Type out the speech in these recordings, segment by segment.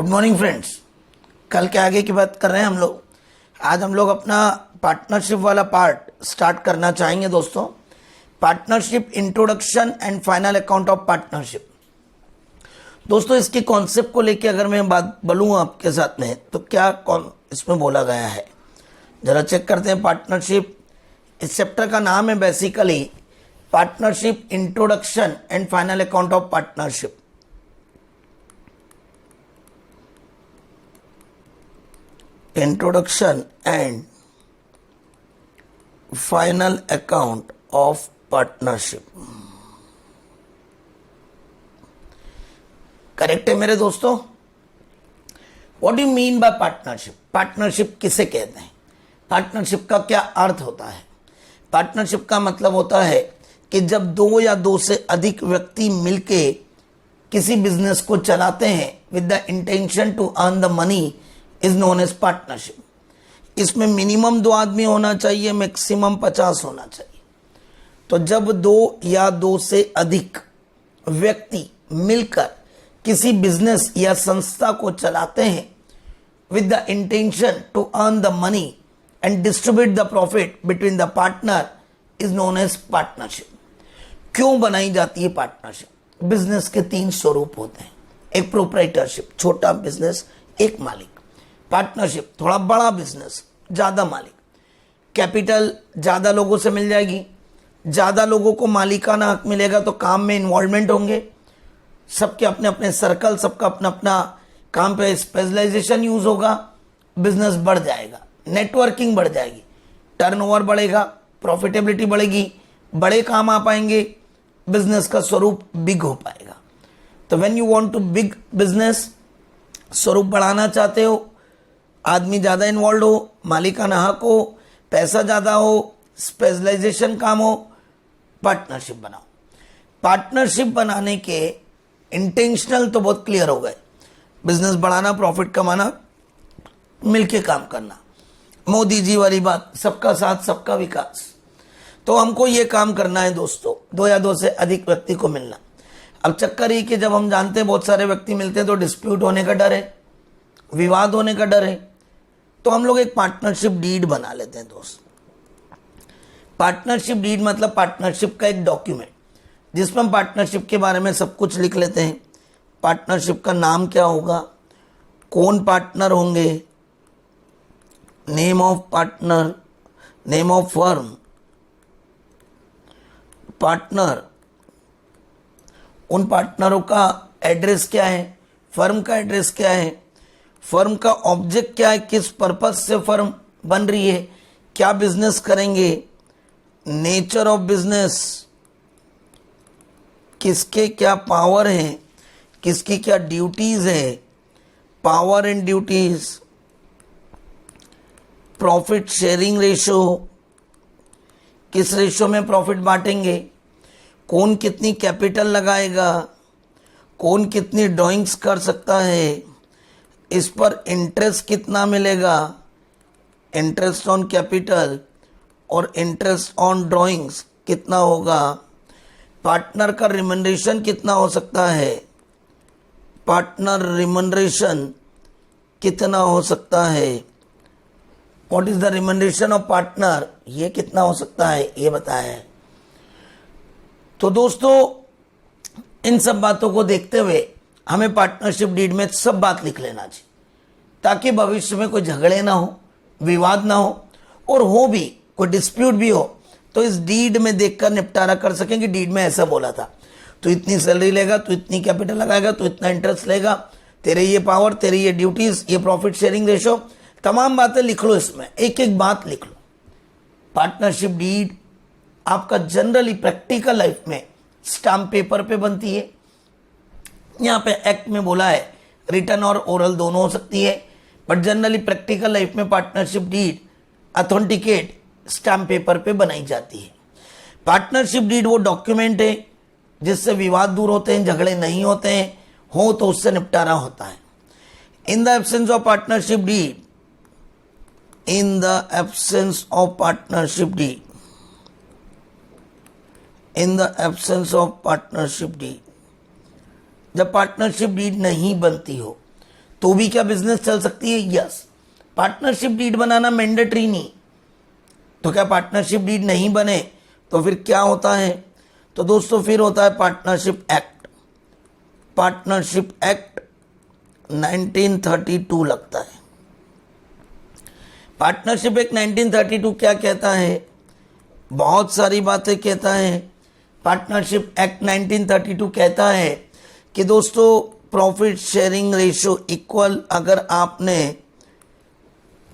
Good morning friends. कल के आगे की बात कर रहे हैं हम लोग। आज हम लोग अपना पार्टनरशिप वाला पार्ट स्टार्ट करना चाहेंगे दोस्तों। Partnership introduction and final account of partnership. दोस्तों इसके कॉन्सेप्ट को लेके अगर मैं बात बोलूँ आपके साथ में तो क्या इसमें बोला गया है, जरा चेक करते हैं। पार्टनरशिप इस चैप्टर का नाम है basically partnership introduction and final account of partnership. Introduction and final account of partnership. Correct है मेरे दोस्तों। What do you mean by partnership? Partnership किसे कहते हैं? पार्टनरशिप का क्या अर्थ होता है? पार्टनरशिप का मतलब होता है कि जब दो या दो से अधिक व्यक्ति मिलके किसी बिजनेस को चलाते हैं with the intention to earn the money is known as partnership. इसमें मिनिमम 2 आदमी होना चाहिए, मैक्सिमम 50 होना चाहिए। तो जब 2 या 2 से अधिक व्यक्ति मिलकर किसी बिजनेस या संस्था को चलाते हैं with the intention to earn the money and distribute the profit between the partner is known as partnership. क्यों बनाई जाती है पार्टनरशिप? बिजनेस के 3 स्वरूप होते हैं। एक प्रोप्राइटरशिप, छोटा बिजनेस एक मालिक। पार्टनरशिप थोड़ा बड़ा बिजनेस, ज्यादा मालिक। कैपिटल ज्यादा लोगों से मिल जाएगी, ज्यादा लोगों को मालिकाना हक मिलेगा तो काम में इन्वॉल्वमेंट होंगे, सबके अपने अपने सर्कल, सबका अपना अपना काम पे स्पेशलाइजेशन यूज होगा, बिजनेस बढ़ जाएगा, नेटवर्किंग बढ़ जाएगी, टर्नओवर बढ़ेगा, प्रॉफिटेबिलिटी बढ़ेगी, बड़े काम आ पाएंगे, बिजनेस का स्वरूप बिग हो पाएगा। तो when you want to big business, स्वरूप बढ़ाना चाहते हो, आदमी ज्यादा इन्वॉल्व हो, मालिकाना हक हो, पैसा ज्यादा हो, स्पेशलाइजेशन काम हो, पार्टनरशिप बनाओ। पार्टनरशिप बनाने के इंटेंशनल तो बहुत क्लियर हो गए, बिजनेस बढ़ाना, प्रॉफिट कमाना, मिलके काम करना, मोदी जी वाली बात, सबका साथ सबका विकास। तो हमको ये काम करना है दोस्तों, 2 या 2 से अधिक व्यक्ति को मिलना। अब चक्कर ये कि जब हम जानते हैं बहुत सारे व्यक्ति मिलते हैं तो डिस्प्यूट होने का डर है, विवाद होने का डर है, तो हम लोग एक पार्टनरशिप डीड बना लेते हैं दोस्त। पार्टनरशिप डीड मतलब पार्टनरशिप का एक डॉक्यूमेंट जिसमें हम पार्टनरशिप के बारे में सब कुछ लिख लेते हैं। पार्टनरशिप का नाम क्या होगा, कौन पार्टनर होंगे, name of partner, name of firm, partner, उन पार्टनरों का एड्रेस क्या है, फर्म का एड्रेस क्या है, फर्म का ऑब्जेक्ट क्या है, किस पर्पस से फर्म बन रही है, क्या बिजनेस करेंगे, नेचर ऑफ बिजनेस, किसके क्या पावर है, किसकी क्या ड्यूटीज है, power and duties, profit sharing ratio, किस रेशो में प्रॉफिट बांटेंगे, कौन कितनी कैपिटल लगाएगा, कौन कितनी ड्राइंग्स कर सकता है, इस पर इंटरेस्ट कितना मिलेगा, इंटरेस्ट ऑन कैपिटल और इंटरेस्ट ऑन ड्राइंग्स कितना होगा, पार्टनर का रिमनरेशन कितना हो सकता है, पार्टनर रिमनरेशन कितना हो सकता है, what is the remuneration of partner, ये कितना हो सकता है, ये बताया है। तो दोस्तों इन सब बातों को देखते हुए हमें पार्टनरशिप डीड में सब बात लिख लेना चाहिए ताकि भविष्य में कोई झगड़े ना हो, विवाद ना हो, और हो भी कोई डिस्प्यूट भी हो तो इस डीड में देखकर निपटारा कर सकें कि डीड में ऐसा बोला था, तो इतनी सैलरी लेगा, तो इतनी कैपिटल लगाएगा, तो इतना इंटरेस्ट लेगा, तेरे ये पावर, तेरे ये ड्यूटीज, ये प्रॉफिट शेयरिंग रेशो, तमाम बातें लिख लो, इसमें एक एक बात लिख लो। पार्टनरशिप डीड आपका जनरली प्रैक्टिकल लाइफ में स्टाम्प पेपर पे बनती है। यहाँ पे एक्ट में बोला है रिटन और ओरल दोनों हो सकती है, बट जनरली प्रैक्टिकल लाइफ में partnership deed authenticate stamp paper पे बनाई जाती है। पार्टनरशिप डीड वो डॉक्यूमेंट है जिससे विवाद दूर होते हैं, झगड़े नहीं होते हैं, हो तो उससे निपटारा होता है। In the absence of partnership deed, in the absence of partnership deed, in the absence of partnership deed, जब पार्टनरशिप डीड नहीं बनती हो तो भी क्या बिजनेस चल सकती है? यस। पार्टनरशिप डीड बनाना मैंडेटरी नहीं, तो क्या पार्टनरशिप डीड नहीं बने तो फिर क्या होता है? तो दोस्तों फिर होता है पार्टनरशिप एक्ट। पार्टनरशिप एक्ट 1932 लगता है। पार्टनरशिप एक्ट 1932 क्या कहता है? बहुत सारी बातें कहता है। पार्टनरशिप एक्ट 1932 कहता है कि दोस्तों प्रॉफिट शेयरिंग रेशो इक्वल, अगर आपने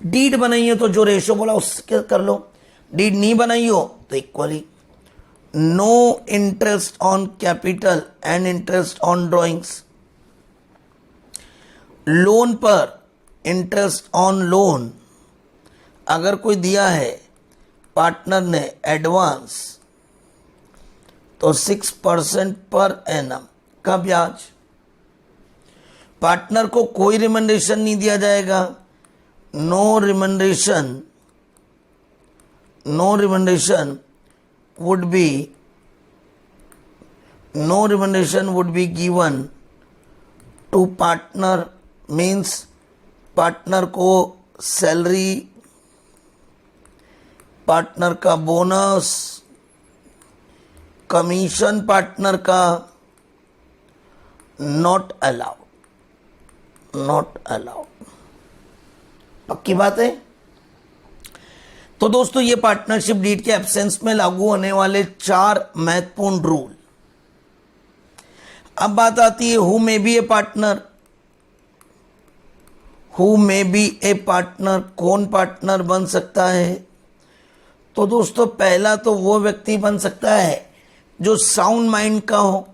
डीड बनाई है तो जो रेशो बोला उसके कर लो, डीड नहीं बनाई हो तो equally. No interest on capital and interest on drawings. Loan पर इंटरेस्ट ऑन लोन, अगर कोई दिया है पार्टनर ने एडवांस तो 6% पर एनम का ब्याज। पार्टनर को कोई रिमंडेशन नहीं दिया जाएगा। No remuneration would be given to partner, means partner को सैलरी, पार्टनर का बोनस, कमीशन पार्टनर का नॉट अलाउड। पक्की बात है। तो दोस्तों ये पार्टनरशिप डीड के एब्सेंस में लागू होने वाले 4 महत्वपूर्ण रूल। अब बात आती है who may be a partner. कौन पार्टनर बन सकता है? तो दोस्तों पहला तो वो व्यक्ति बन सकता है जो साउंड माइंड का हो,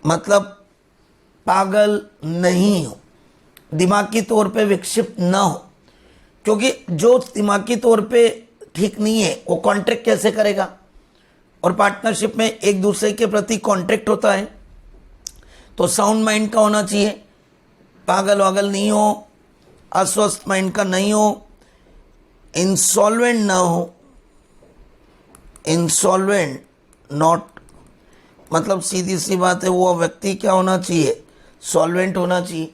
मतलब पागल नहीं हो, दिमागी तौर पे विक्षिप्त ना हो। क्योंकि जो दिमागी तौर पे ठीक नहीं है वो कॉन्ट्रैक्ट कैसे करेगा? और पार्टनरशिप में एक दूसरे के प्रति कॉन्ट्रैक्ट होता है, तो साउंड माइंड का होना चाहिए, पागल वागल नहीं हो, अस्वस्थ माइंड का नहीं हो, इंसॉल्वेंट ना हो। इंसॉल्वेंट नॉट, मतलब सीधी सी बात है वो व्यक्ति क्या होना चाहिए? सॉल्वेंट होना चाहिए,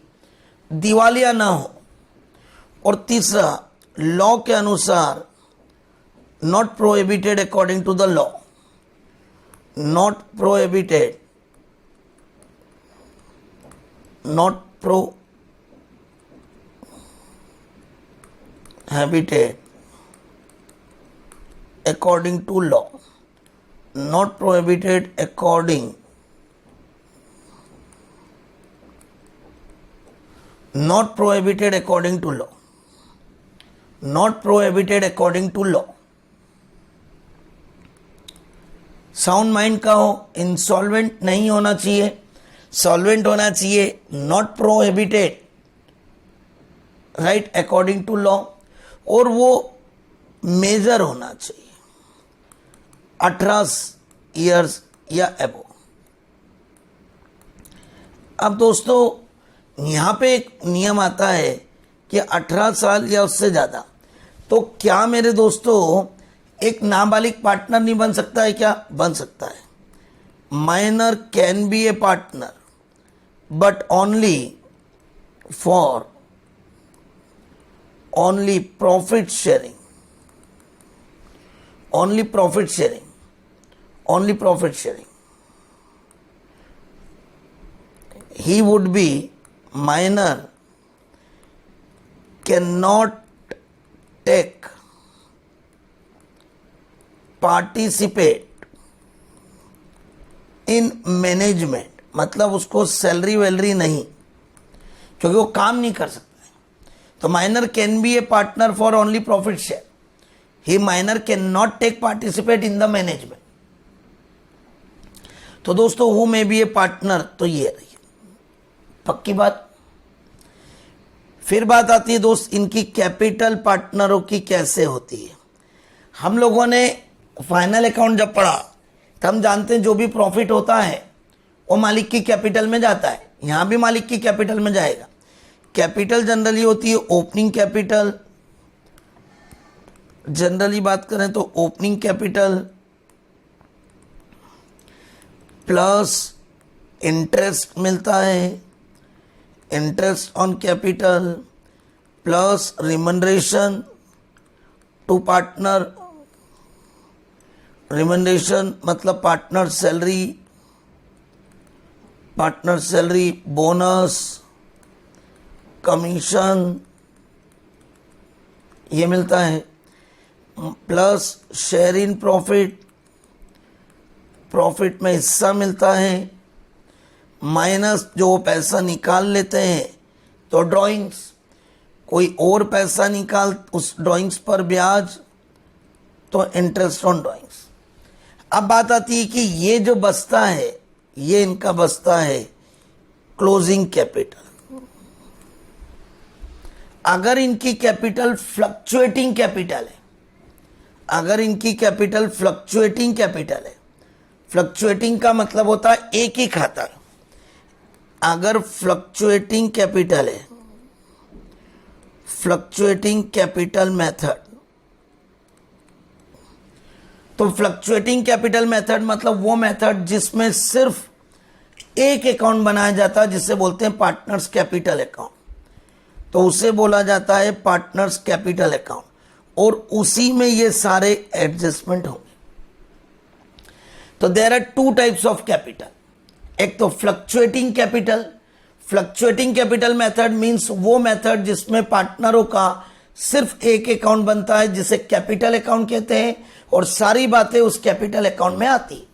दिवालिया ना हो। और तीसरा, लॉ के अनुसार not prohibited according to the law. Not prohibited according to law. Not prohibited according to law. Not prohibited according to law. Sound mind का हो, इंसॉल्वेंट नहीं होना चाहिए, सॉल्वेंट होना चाहिए, not prohibited, right, according to law, और वो major होना चाहिए 18 ईयर्स या एबो। अब दोस्तों यहाँ पे एक नियम आता है कि 18 साल या उससे ज़्यादा। तो क्या मेरे दोस्तों एक नाबालिग पार्टनर नहीं बन सकता है? क्या बन सकता है। Minor can be a partner but only for profit sharing. Only profit sharing. He would be minor, cannot take, participate in management, मतलब उसको सैलरी वैलरी नहीं, क्योंकि वो काम नहीं कर सकता है। तो minor can be a partner for only profit share. ही minor can not take participate in the management. तो दोस्तों who may be a partner, तो ये रही पक्की बात। फिर बात आती है दोस्त इनकी कैपिटल पार्टनरों की कैसे होती है। हम लोगों ने फाइनल अकाउंट जब पढ़ा तो हम जानते हैं जो भी प्रॉफिट होता है वो मालिक की कैपिटल में जाता है। यहां भी मालिक की कैपिटल में जाएगा। कैपिटल जनरली होती है ओपनिंग कैपिटल। जनरली बात करें तो ओपनिंग कैपिटल प्लस इंटरेस्ट मिलता है, interest on capital plus remuneration to partner. Remuneration मतलब पार्टनर सैलरी, बोनस, कमीशन ये मिलता है, प्लस शेयर इन प्रॉफिट में हिस्सा मिलता है, माइनस जो पैसा निकाल लेते हैं तो ड्राइंग्स, कोई और पैसा निकाल उस ड्राइंग्स पर ब्याज तो इंटरेस्ट ऑन ड्राइंग्स। अब बात आती है कि ये जो बचता है ये इनका बचता है क्लोजिंग कैपिटल। अगर इनकी कैपिटल फ्लक्चुएटिंग कैपिटल है, अगर इनकी कैपिटल फ्लक्चुएटिंग कैपिटल है, फ्लक्चुएटिंग का मतलब होता है एक ही खाता। अगर फ्लक्चुएटिंग कैपिटल है, फ्लक्चुएटिंग कैपिटल मेथड, तो फ्लक्चुएटिंग कैपिटल मेथड मतलब वो मेथड जिसमें सिर्फ एक अकाउंट बनाया जाता है जिसे बोलते हैं पार्टनर्स कैपिटल अकाउंट, तो उसे बोला जाता है पार्टनर्स कैपिटल अकाउंट, और उसी में ये सारे एडजस्टमेंट होंगे। तो there are two types of capital, एक तो fluctuating capital. Fluctuating capital method means वो मेथड जिसमें पार्टनरों का सिर्फ एक अकाउंट बनता है जिसे कैपिटल अकाउंट कहते हैं, और सारी बातें उस कैपिटल अकाउंट में आती।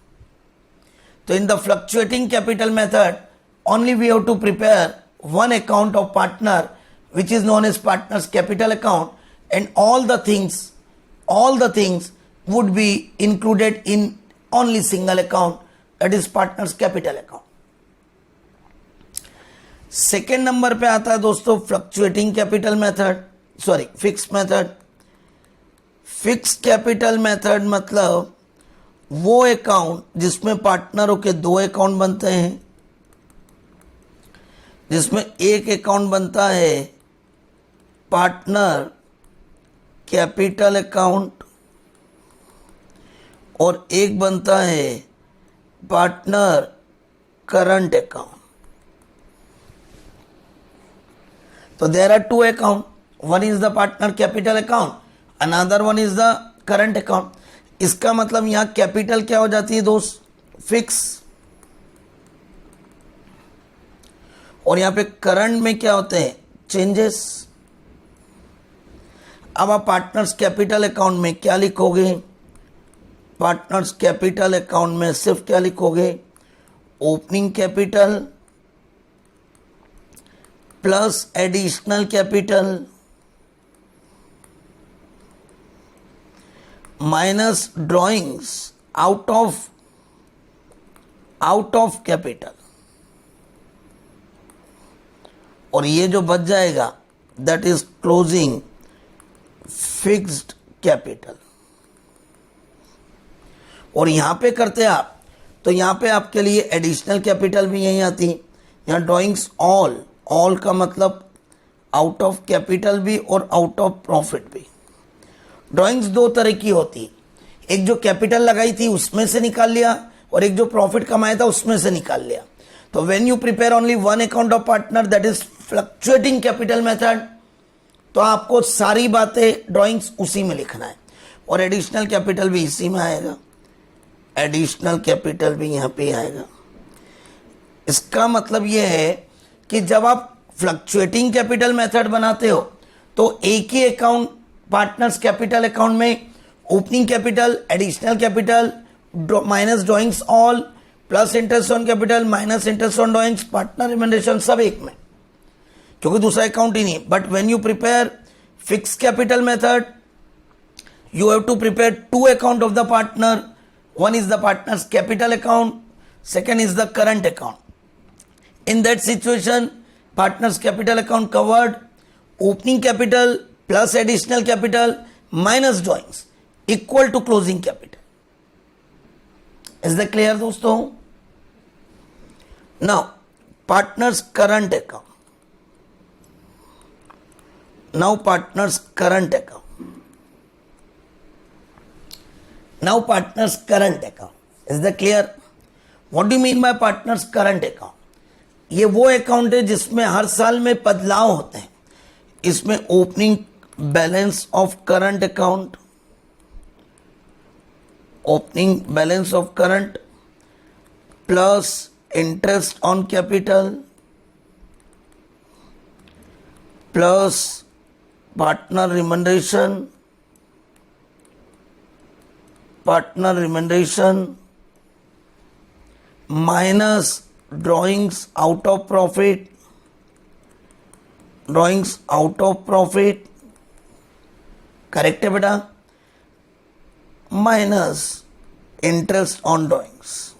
तो in the fluctuating capital method only we have to prepare one account of partner which is known as partners capital account, and all the things would be included in only single account, that is partners capital account. Second number पे आता है दोस्तों fluctuating capital method, sorry fix method. Fix capital method मतलब वो account जिसमें पार्टनरों के दो account बनते हैं, जिसमें एक अकाउंट बनता है पार्टनर कैपिटल अकाउंट और एक बनता है पार्टनर करंट अकाउंट। तो there are two account, one is the partner capital account, another one is the current account. इसका मतलब यहां कैपिटल क्या हो जाती है दोस्त, फिक्स, और यहां पे करंट में क्या होते हैं, चेंजेस। अब आप पार्टनर्स कैपिटल अकाउंट में क्या लिखोगे, पार्टनर्स कैपिटल अकाउंट में सिर्फ क्या लिखोगे, opening capital plus additional capital minus drawings out of capital, और ये जो बच जाएगा that is closing fixed capital. और यहां पे करते आप तो यहां पे आपके लिए एडिशनल कैपिटल भी यहीं आती है। यहां ड्राइंग्स ऑल का मतलब आउट ऑफ कैपिटल भी और आउट ऑफ प्रॉफिट भी। ड्राइंग्स दो तरह की होती, एक जो कैपिटल लगाई थी उसमें से निकाल लिया, और एक जो प्रॉफिट कमाया था उसमें से निकाल लिया। तो when you prepare only one account of partner that is fluctuating capital method, तो आपको सारी बातें ड्राइंग्स उसी में लिखना है, और एडिशनल कैपिटल भी इसी में आएगा, एडिशनल कैपिटल भी यहां पे आएगा। इसका मतलब यह है कि जब आप फ्लक्चुएटिंग कैपिटल मेथड बनाते हो तो एक ही अकाउंट पार्टनर्स कैपिटल अकाउंट में opening capital, additional capital minus drawings all plus interest on capital minus interest on drawings partner recommendation सब एक में, क्योंकि दूसरा अकाउंट ही नहीं। But when you prepare fix capital method you have to prepare two account of the partner. One is the partner's capital account, second is the current account. In that situation, partner's capital account covered, opening capital plus additional capital minus drawings equal to closing capital. Is that clear दोस्तों? Now partner's current account. Now partner's current account. Now partner's current account. Is that clear? What do you mean by partner's current account? ये वो account है जिसमें हर साल में बदलाव होते हैं। इसमें opening balance of current account, opening balance of current plus interest on capital plus partner remuneration minus drawings out of profit, correct है बेटा, minus interest on drawings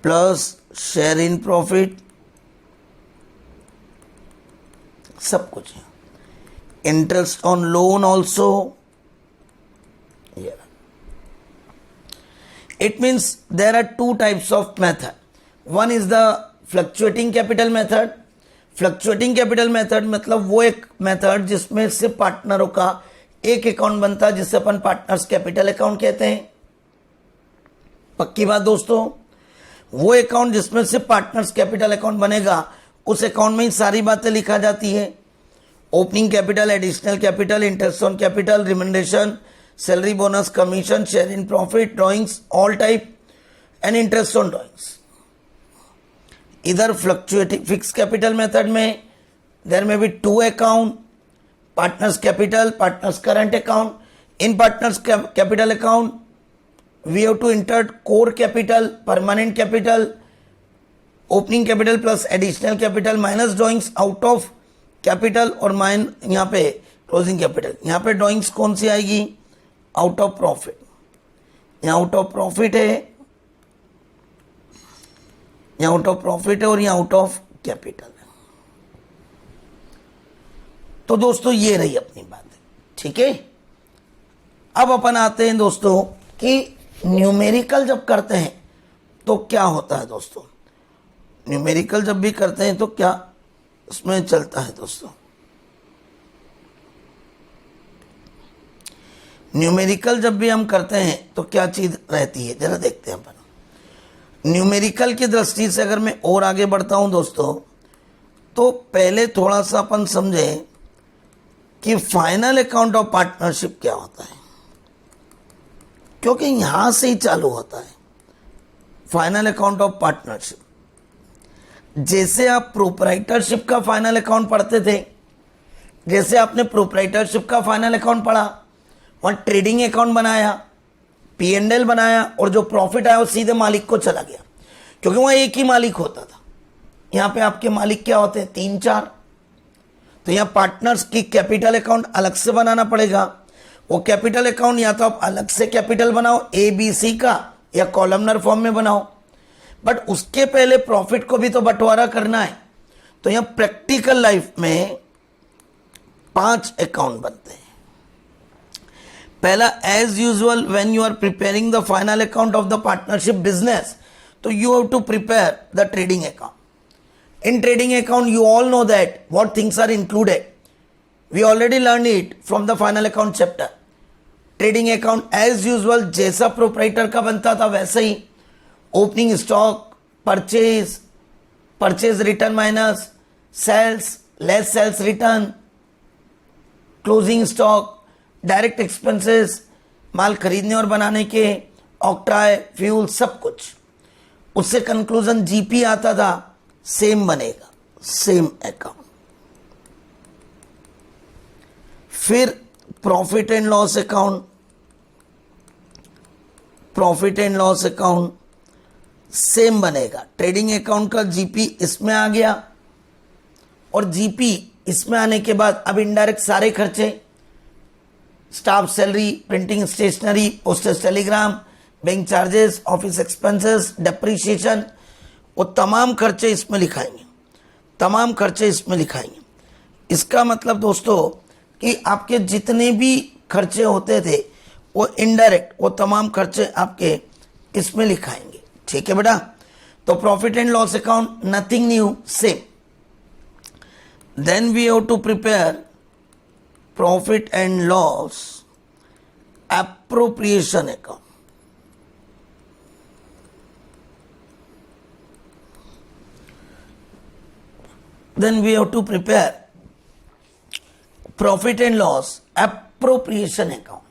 plus share in profit, सब कुछ है, interest on loan also. It means there are two types of method. One is the fluctuating capital method. Fluctuating capital method मतलब वो एक method जिसमें सिर्फ पार्टनरों का एक अकाउंट बनता है जिसे अपन पार्टनर्स कैपिटल अकाउंट कहते हैं। पक्की बात दोस्तों, वो अकाउंट जिसमें सिर्फ पार्टनर्स कैपिटल अकाउंट बनेगा उस अकाउंट में ही सारी बातें लिखा जाती है। Opening capital, additional capital, interest on capital, remuneration, salary, bonus, commission, share in profit, drawings all type and interest on drawings. इधर फ्लक्चुएटिंग फिक्स कैपिटल मेथड में there may be two account, partners capital, partners current account. In partners capital account we have to enter core capital, permanent capital, opening capital plus additional capital minus drawings out of capital और माइन यहाँ पे closing capital. यहाँ पे drawings कौन सी आएगी? Out of profit. यहाँ out of profit है, यहाँ आउट ऑफ प्रॉफिट है और यहाँ आउट ऑफ कैपिटल है। तो दोस्तों ये रही अपनी बात, ठीक है। अब अपन आते हैं दोस्तों कि न्यूमेरिकल जब करते हैं तो क्या होता है दोस्तों। न्यूमेरिकल जब भी करते हैं तो क्या उसमें चलता है दोस्तों। न्यूमेरिकल जब भी हम करते हैं तो क्या चीज रहती है, जरा देखते हैं अपन। न्यूमेरिकल की दृष्टि से अगर मैं और आगे बढ़ता हूं दोस्तों, तो पहले थोड़ा सा अपन समझें कि फाइनल अकाउंट ऑफ पार्टनरशिप क्या होता है, क्योंकि यहां से ही चालू होता है फाइनल अकाउंट ऑफ पार्टनरशिप। जैसे आप प्रोप्राइटरशिप का फाइनल अकाउंट पढ़ते थे, जैसे आपने प्रोप्राइटरशिप का फाइनल अकाउंट पढ़ा, वहां ट्रेडिंग अकाउंट बनाया, P&L बनाया और जो प्रॉफिट आया वो सीधे मालिक को चला गया, क्योंकि वहां एक ही मालिक होता था। यहां पे आपके मालिक क्या होते हैं? 3-4। तो यहां पार्टनर्स की कैपिटल अकाउंट अलग से बनाना पड़ेगा। वो कैपिटल अकाउंट या तो आप अलग से कैपिटल बनाओ ABC का, या कॉलमनर फॉर्म में बनाओ, बट उसके पहले प्रॉफिट को भी तो बंटवारा करना है। तो यहां प्रैक्टिकल लाइफ में 5 अकाउंट बनते हैं। पहला, as usual when you are preparing the final account of the partnership business, तो you have to prepare the trading account. In trading account you all know that what things are included, we already learn it from the final account chapter. Trading account as usual जैसा proprietor का बनता था वैसे ही, opening stock, purchase return minus sales, less sales return, closing stock, direct expenses, माल खरीदने और बनाने के, ऑक्ट्राय, फ्यूल, सब कुछ। उससे कंक्लूजन GP आता था, सेम बनेगा, सेम अकाउंट। फिर profit and loss account, profit and loss account same बनेगा। ट्रेडिंग अकाउंट का GP इसमें आ गया, और GP इसमें आने के बाद अब इनडायरेक्ट सारे खर्चे, staff salary, printing stationery, postage telegram, bank charges, office expenses, depreciation, वो तमाम खर्चे इसमें लिखाएंगे, तमाम खर्चे इसमें लिखाएंगे। इसका मतलब दोस्तों कि आपके जितने भी खर्चे होते थे वो इनडायरेक्ट, वो तमाम खर्चे आपके इसमें लिखाएंगे, ठीक है बेटा। तो profit and loss account nothing new, same. Then we have to prepare profit and loss appropriation account. Then we have to prepare profit and loss appropriation account.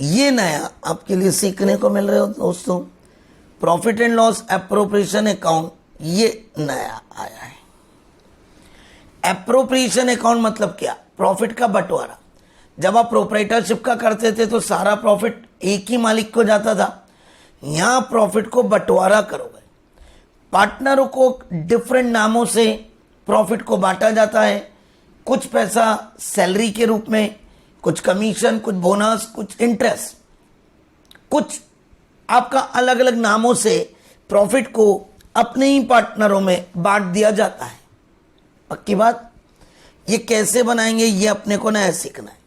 ये नया आपके लिए सीखने को मिल रहा है दोस्तों, profit and loss appropriation account, ये नया आया है। एप्रोप्रिएशन अकाउंट मतलब क्या? प्रॉफिट का बंटवारा। जब आप प्रोप्राइटरशिप का करते थे तो सारा प्रॉफिट एक ही मालिक को जाता था, यहां प्रॉफिट को बंटवारा करोगे, पार्टनरों को डिफरेंट नामों से प्रॉफिट को बांटा जाता है। कुछ पैसा सैलरी के रूप में, कुछ कमीशन, कुछ बोनस, कुछ इंटरेस्ट, कुछ आपका अलग अलग नामों से प्रॉफिट को अपने ही पार्टनरों में बांट दिया जाता है। पक्की बात? ये कैसे बनाएंगे ये अपने को नया सीखना है।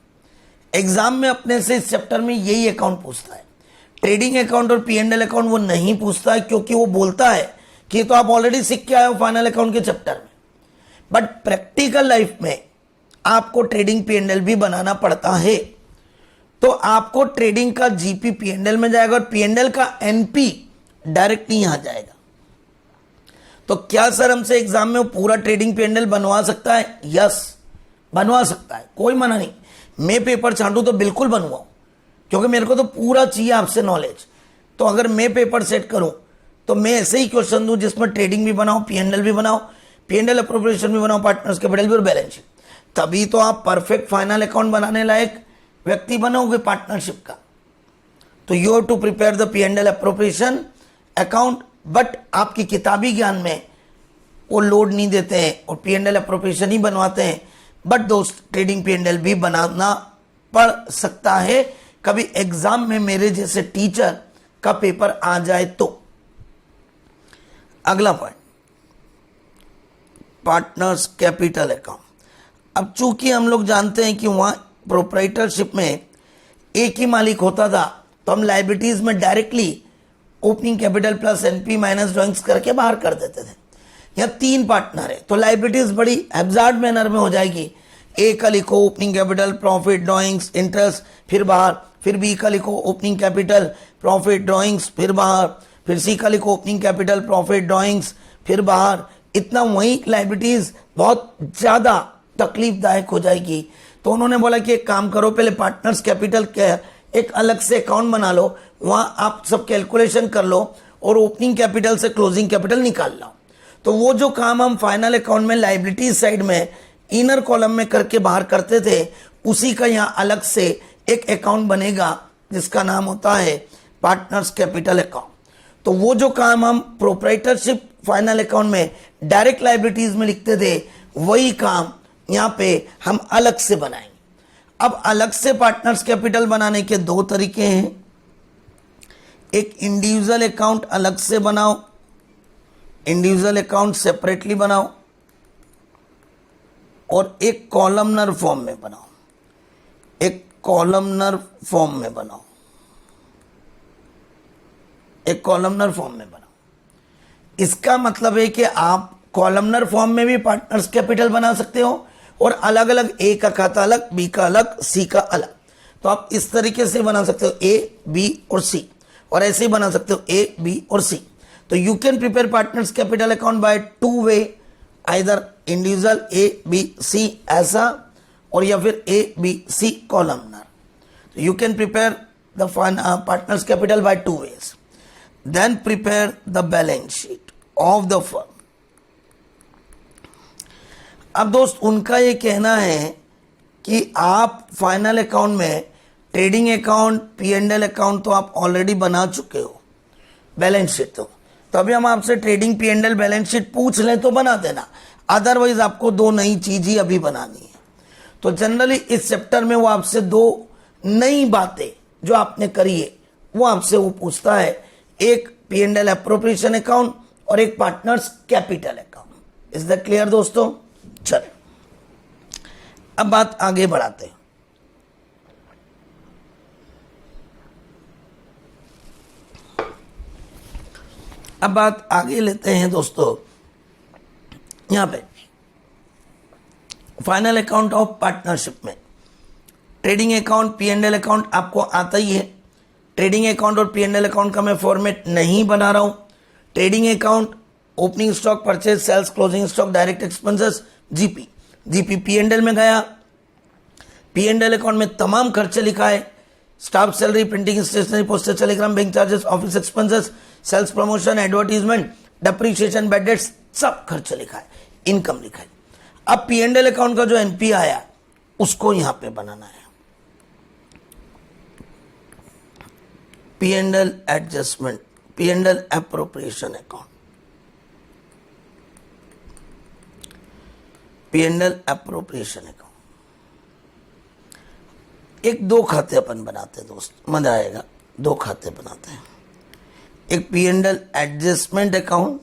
एग्जाम में अपने से इस चैप्टर में यही अकाउंट पूछता है। ट्रेडिंग अकाउंट और P&L अकाउंट वो नहीं पूछता है, क्योंकि वो बोलता है कि तो आप ऑलरेडी सीख के आए हो फाइनल अकाउंट के चैप्टर में। बट प्रैक्टिकल लाइफ में आपको ट्रेडिंग P&L भी बनाना पड़ता है, तो आपको ट्रेडिंग का GP P&L में जाएगा और P&L का NP डायरेक्टली यहां जाएगा। तो क्या सर हमसे एग्जाम में वो पूरा ट्रेडिंग P&L बनवा सकता है? यस, बनवा सकता है, कोई मना नहीं। मैं पेपर छांटू तो बिल्कुल बनवाऊं, क्योंकि मेरे को तो पूरा चाहिए आपसे नॉलेज। तो अगर मैं पेपर सेट करूं तो मैं ऐसे ही क्वेश्चन दूं जिसमें ट्रेडिंग भी बनाओ, P&L भी बनाओ, P&L अप्रोप्रिएशन भी बनाओ, पार्टनर्स कैपिटल भी और बैलेंस शीट। तभी तो आप परफेक्ट फाइनल अकाउंट बनाने लायक व्यक्ति बनोगे पार्टनरशिप का। तो you have to prepare the P&L appropriation account, but आपकी किताबी ज्ञान में वो लोड नहीं देते हैं और P&L अप्रोप्रिएशन ही बनवाते हैं। बट दोस्त, ट्रेडिंग P&L भी बनाना पड़ सकता है कभी एग्जाम में मेरे जैसे टीचर का पेपर आ जाए तो। अगला पॉइंट, पार्टनर्स कैपिटल अकाउंट। अब चूंकि हम लोग जानते हैं कि वहां प्रोप्राइटरशिप में एक ही मालिक होता था, तो हम लाइबिलिटीज में directly opening capital plus NP minus drawings करके बाहर कर देते थे। यहाँ 3 पार्टनर है तो लाइबिलिटीज बड़ी एब्जॉर्ड मैनर में हो जाएगी। ए का लिखो opening capital, profit, drawings, interest, फिर बाहर। फिर बी का लिखो ओपनिंग कैपिटल, प्रॉफिट, ड्रॉइंग्स, फिर बाहर। फिर सी का लिखो ओपनिंग कैपिटल, प्रॉफिट, ड्रॉइंग्स, फिर बाहर। इतना वही लाइबिलिटीज बहुत ज्यादा तकलीफदायक हो जाएगी। तो उन्होंने बोला कि एक काम करो, पहले पार्टनर्स कैपिटल का एक अलग से अकाउंट बना लो, वहां आप सब कैलकुलेशन कर लो और ओपनिंग कैपिटल से क्लोजिंग कैपिटल निकाल लो। तो वो जो काम हम फाइनल अकाउंट में लाइबिलिटी साइड में इनर कॉलम में करके बाहर करते थे, उसी का यहाँ अलग से एक अकाउंट बनेगा जिसका नाम होता है पार्टनर्स कैपिटल अकाउंट। तो वो जो काम हम प्रोप्राइटरशिप फाइनल अकाउंट में डायरेक्ट लाइबिलिटीज में लिखते थे, वही काम यहाँ पे हम अलग से बनाएंगे। अब अलग से पार्टनर्स कैपिटल बनाने के 2 तरीके हैं। एक इंडिविजुअल अकाउंट अलग से बनाओ, इंडिविजुअल अकाउंट सेपरेटली बनाओ, और एक कॉलमनर फॉर्म में बनाओ, एक कॉलमनर फॉर्म में बनाओ, एक कॉलमनर फॉर्म में बनाओ। इसका मतलब है कि आप कॉलमनर फॉर्म में भी पार्टनर्स कैपिटल बना सकते हो और अलग अलग, ए का खाता अलग, बी का अलग, सी का अलग। तो आप इस तरीके से बना सकते हो ए, बी और सी, और ऐसे ही बना सकते हो ए, बी और सी। तो you can prepare partners capital account by 2 way, either individual A, B, C ऐसा, और या फिर ए, बी, सी कॉलमनर। तो you can prepare the partners capital by 2 ways. Then prepare the balance sheet of the firm. अब दोस्त, उनका ये कहना है कि आप फाइनल अकाउंट में ट्रेडिंग अकाउंट, P&L अकाउंट तो आप ऑलरेडी बना चुके हो, बैलेंस शीट तो अभी हम आपसे ट्रेडिंग P&L बैलेंस शीट पूछ लें तो बना देना, अदरवाइज आपको 2 नई चीज ही अभी बनानी है। तो जनरली इस चैप्टर में वो आपसे 2 नई बातें जो आपने करी है वो आपसे वो पूछता है, एक P&L अप्रोप्रिएशन अकाउंट और एक partners capital account. Is that clear दोस्तों? चलिए अब बात आगे बढ़ाते हैं। अब बात आगे लेते हैं दोस्तों, यहां पे फाइनल अकाउंट ऑफ पार्टनरशिप में ट्रेडिंग अकाउंट, P&L अकाउंट आपको आता ही है। ट्रेडिंग अकाउंट और P&L अकाउंट का मैं फॉर्मेट नहीं बना रहा हूं। Trading account opening stock, purchase, sales, closing stock, direct expenses, GP. GP P&L में गया, P&L अकाउंट में तमाम खर्चे लिखा है, staff salary, printing, stationery, postage, telegram, bank charges, office expenses, sales promotion, advertisement, depreciation, bad debts, सब खर्चे लिखा है, इनकम लिखा है। अब P&L अकाउंट का जो एनपी आया उसको यहां पे बनाना है। P&L adjustment, P&L appropriation account, P&L appropriation account. एक दो खाते अपन बनाते हैं दोस्त, मजा आएगा। दो खाते बनाते हैं, एक P&L adjustment account,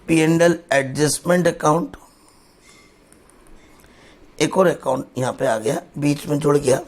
P&L adjustment account, एक और अकाउंट यहां पे आ गया, बीच में जुड़ गया,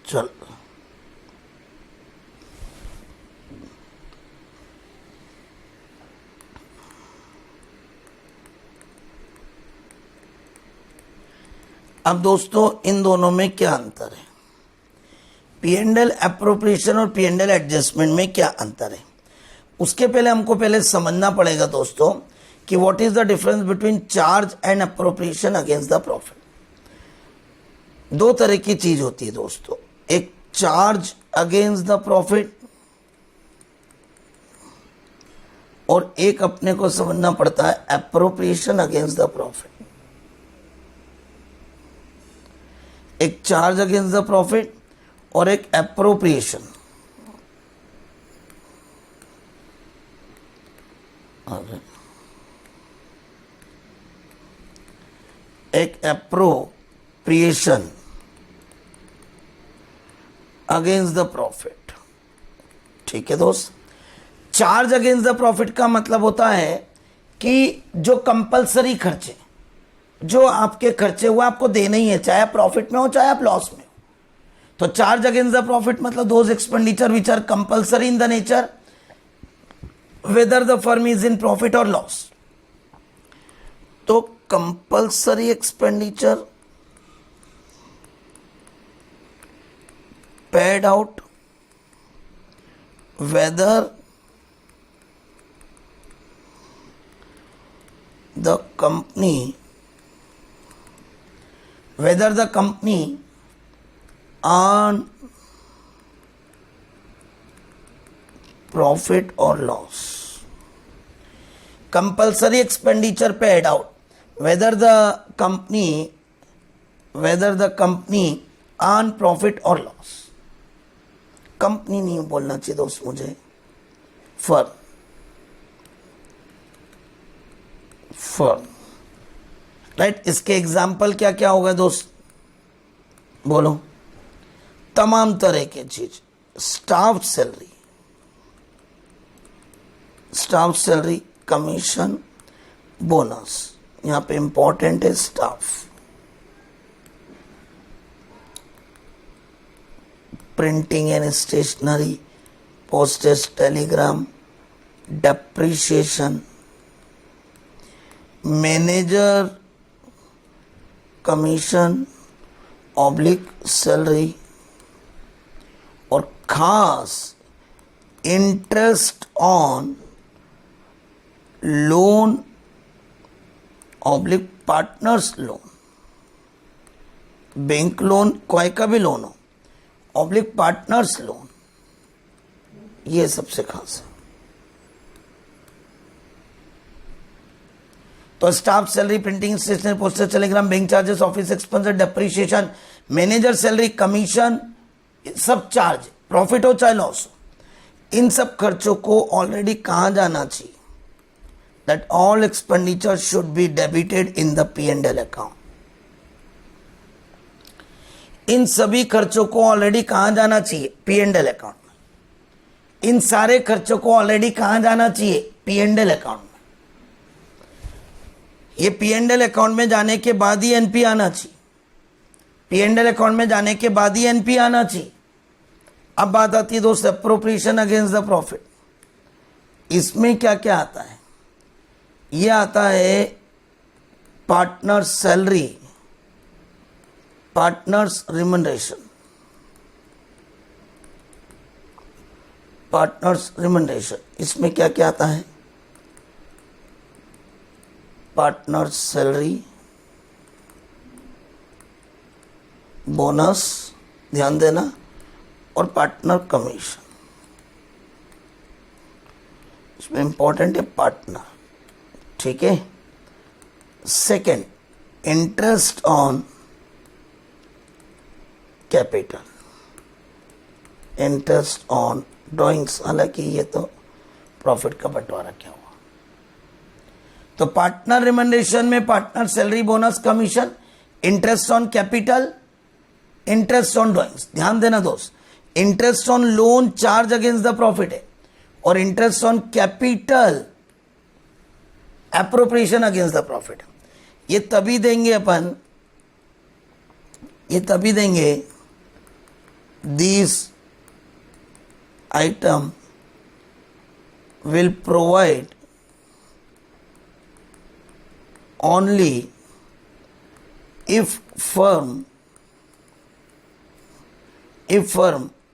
चल अब दोस्तों इन दोनों में क्या अंतर है? P&L एप्रोप्रिएशन और P&L एडजस्टमेंट में क्या अंतर है? उसके पहले हमको समझना पड़ेगा दोस्तों कि what is the difference between charge and appropriation against the profit. दो तरह की चीज होती है दोस्तों, एक चार्ज अगेंस्ट द प्रॉफिट और एक अपने को समझना पड़ता है एप्रोप्रिएशन अगेंस्ट द प्रॉफिट। एक चार्ज अगेंस्ट द प्रॉफिट और एक एप्रोप्रिएशन। एक एप्रोप्रिएशन अगेंस्ट द प्रॉफिट। ठीक है दोस्त, चार्ज अगेंस्ट द प्रॉफिट का मतलब होता है कि जो कंपलसरी खर्चे, जो आपके खर्चे हुए आपको देने ही है, चाहे आप प्रॉफिट में हो चाहे आप लॉस में हो। तो चार्ज अगेंस्ट द प्रॉफिट मतलब those expenditure which are compulsory in the nature whether the firm is in profit और लॉस। तो compulsory expenditure paid out whether the company earn profit or loss. Compulsory expenditure paid out whether the company earn profit or loss. Company नहीं बोलना चाहिए दोस्त मुझे, firm right. इसके example क्या क्या होगा दोस्त, बोलो? तमाम तरह के चीज, स्टाफ सैलरी, कमीशन, बोनस, यहाँ पे इंपॉर्टेंट है staff, printing and stationery, postage, telegram, depreciation, manager commission oblique salary, और खास interest on loan oblique partners loan, bank loan कोई का भी लोन हो, ऑब्लिक पार्टनर्स लोन, ये सबसे खास है। तो staff salary, printing, stationery, poster, telegram, bank charges, office expenses, depreciation, manager salary, commission, सब चार्ज, प्रॉफिट हो चाहे लॉस हो, इन सब खर्चों को ऑलरेडी कहां जाना चाहिए? That all expenditure should be debited in the P&L account. इन सभी खर्चों को ऑलरेडी कहां जाना चाहिए? P&L अकाउंट में। इन सारे खर्चों को ऑलरेडी कहां जाना चाहिए? P&L अकाउंट में। ये P&L अकाउंट में जाने के बाद ही एनपी आना चाहिए। P&L अकाउंट में जाने के बाद ही एनपी आना चाहिए। अब बात आती है दोस्त अप्रोप्रिएशन अगेंस्ट द प्रॉफिट। इसमें क्या क्या आता है? ये आता है पार्टनर सैलरी, पार्टनर्स रिमनरेशन, पार्टनर्स रिमनरेशन। इसमें क्या क्या आता है? पार्टनर सैलरी, बोनस, ध्यान देना, और पार्टनर कमीशन। इसमें इंपॉर्टेंट है पार्टनर, ठीक है। Second, interest on capital, interest on drawings. हालांकि ये तो प्रॉफिट का बंटवारा क्या हुआ। तो पार्टनर रिमनरेशन में partner salary, bonus, commission, interest on capital, interest on drawings. ध्यान देना दोस्त, interest on loan charge against the profit है, और interest on capital appropriation against the profit. ये तभी देंगे अपन, ये तभी देंगे this item will provide only if firm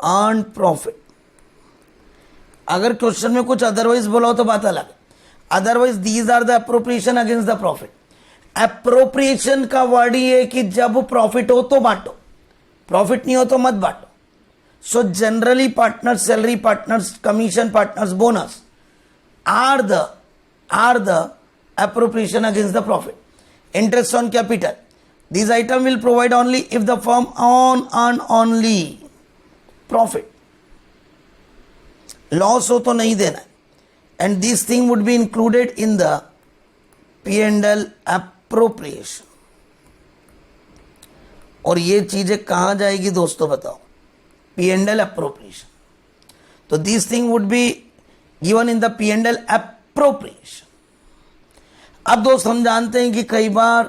earn profit। अगर क्वेश्चन में कुछ अदरवाइज बोला हो तो बात अलग, otherwise these are the appropriation against the profit. Appropriation का वर्ड ही है कि जब प्रॉफिट हो तो बांटो, प्रॉफिट नहीं हो तो मत बांटो। So generally partner salary, partners commission, partners bonus are the appropriation against the profit. Interest on capital, these item will provide only if the firm earn only profit. Loss हो तो नहीं देना है, and this thing would be included in the P&L appropriation। और ये चीजें कहां जाएगी दोस्तों बताओ? P&L appropriation। तो this thing would be given in the P&L appropriation। अब दोस्त हम जानते हैं कि कई बार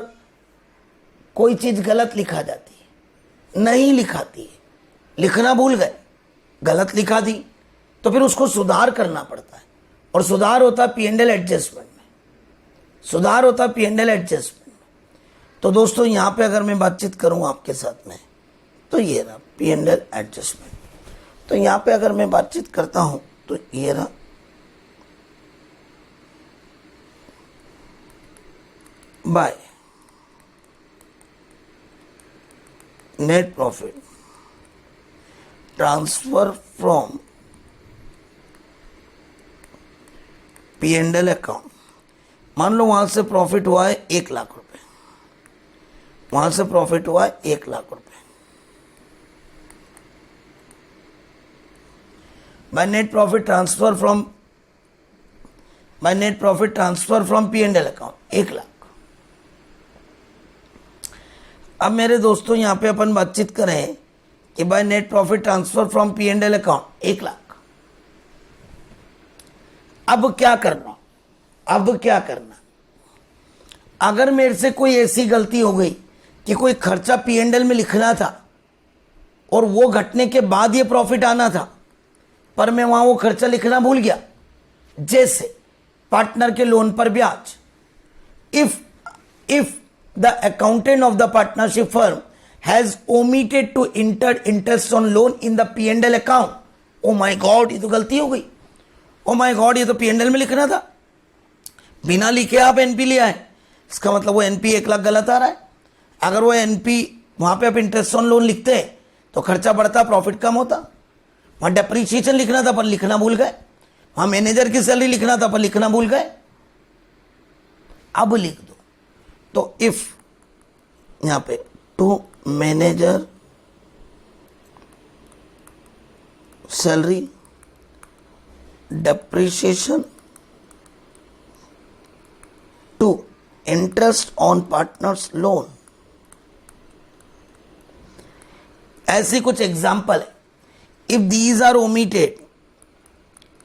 कोई चीज गलत लिखा जाती है, नहीं लिखाती है, लिखना भूल गए, गलत लिखा दी, तो फिर उसको सुधार करना पड़ता है, और सुधार होता है P&L एडजस्टमेंट में, सुधार होता है P&L एडजस्टमेंट में। तो दोस्तों यहां पे अगर मैं बातचीत करूं आपके साथ में, तो ये रहा P&L एडजस्टमेंट। तो यहां पे अगर मैं बातचीत करता हूं तो ये रहा by net profit transfer from P&L account. मान लो वहां से प्रॉफिट हुआ है 1 लाख रुपए, वहां से प्रॉफिट हुआ है 1 लाख रुपए। by net profit transfer from P&L account 1 lakh. अब मेरे दोस्तों यहां पे अपन बातचीत करें कि by net profit transfer from P&L account 1 lakh. अब क्या करना? अगर मेरे से कोई ऐसी गलती हो गई कि कोई खर्चा P&L में लिखना था और वो घटने के बाद ये प्रॉफिट आना था, पर मैं वहां वो खर्चा लिखना भूल गया, जैसे पार्टनर के लोन पर ब्याज, if the accountant of the partnership firm has omitted to enter interest on loan in the P&L account, oh my god, ये तो गलती हो गई, oh my god, ये तो P&L में लिखना था, बिना लिखे आप एनपी लिया है, इसका मतलब वो एनपी 1 लाख गलत आ रहा है। अगर वो एनपी वहां पे आप इंटरेस्ट ऑन लोन लिखते हैं तो खर्चा बढ़ता, प्रॉफिट कम होता। वहां डेप्रीशिएशन लिखना था पर लिखना भूल गए, वहां मैनेजर की सैलरी लिखना था पर लिखना भूल गए, अब लिख दो। तो इफ यहां पे to manager salary depreciation to interest on partners loan, ऐसी कुछ एग्जाम्पल है। If these are omitted,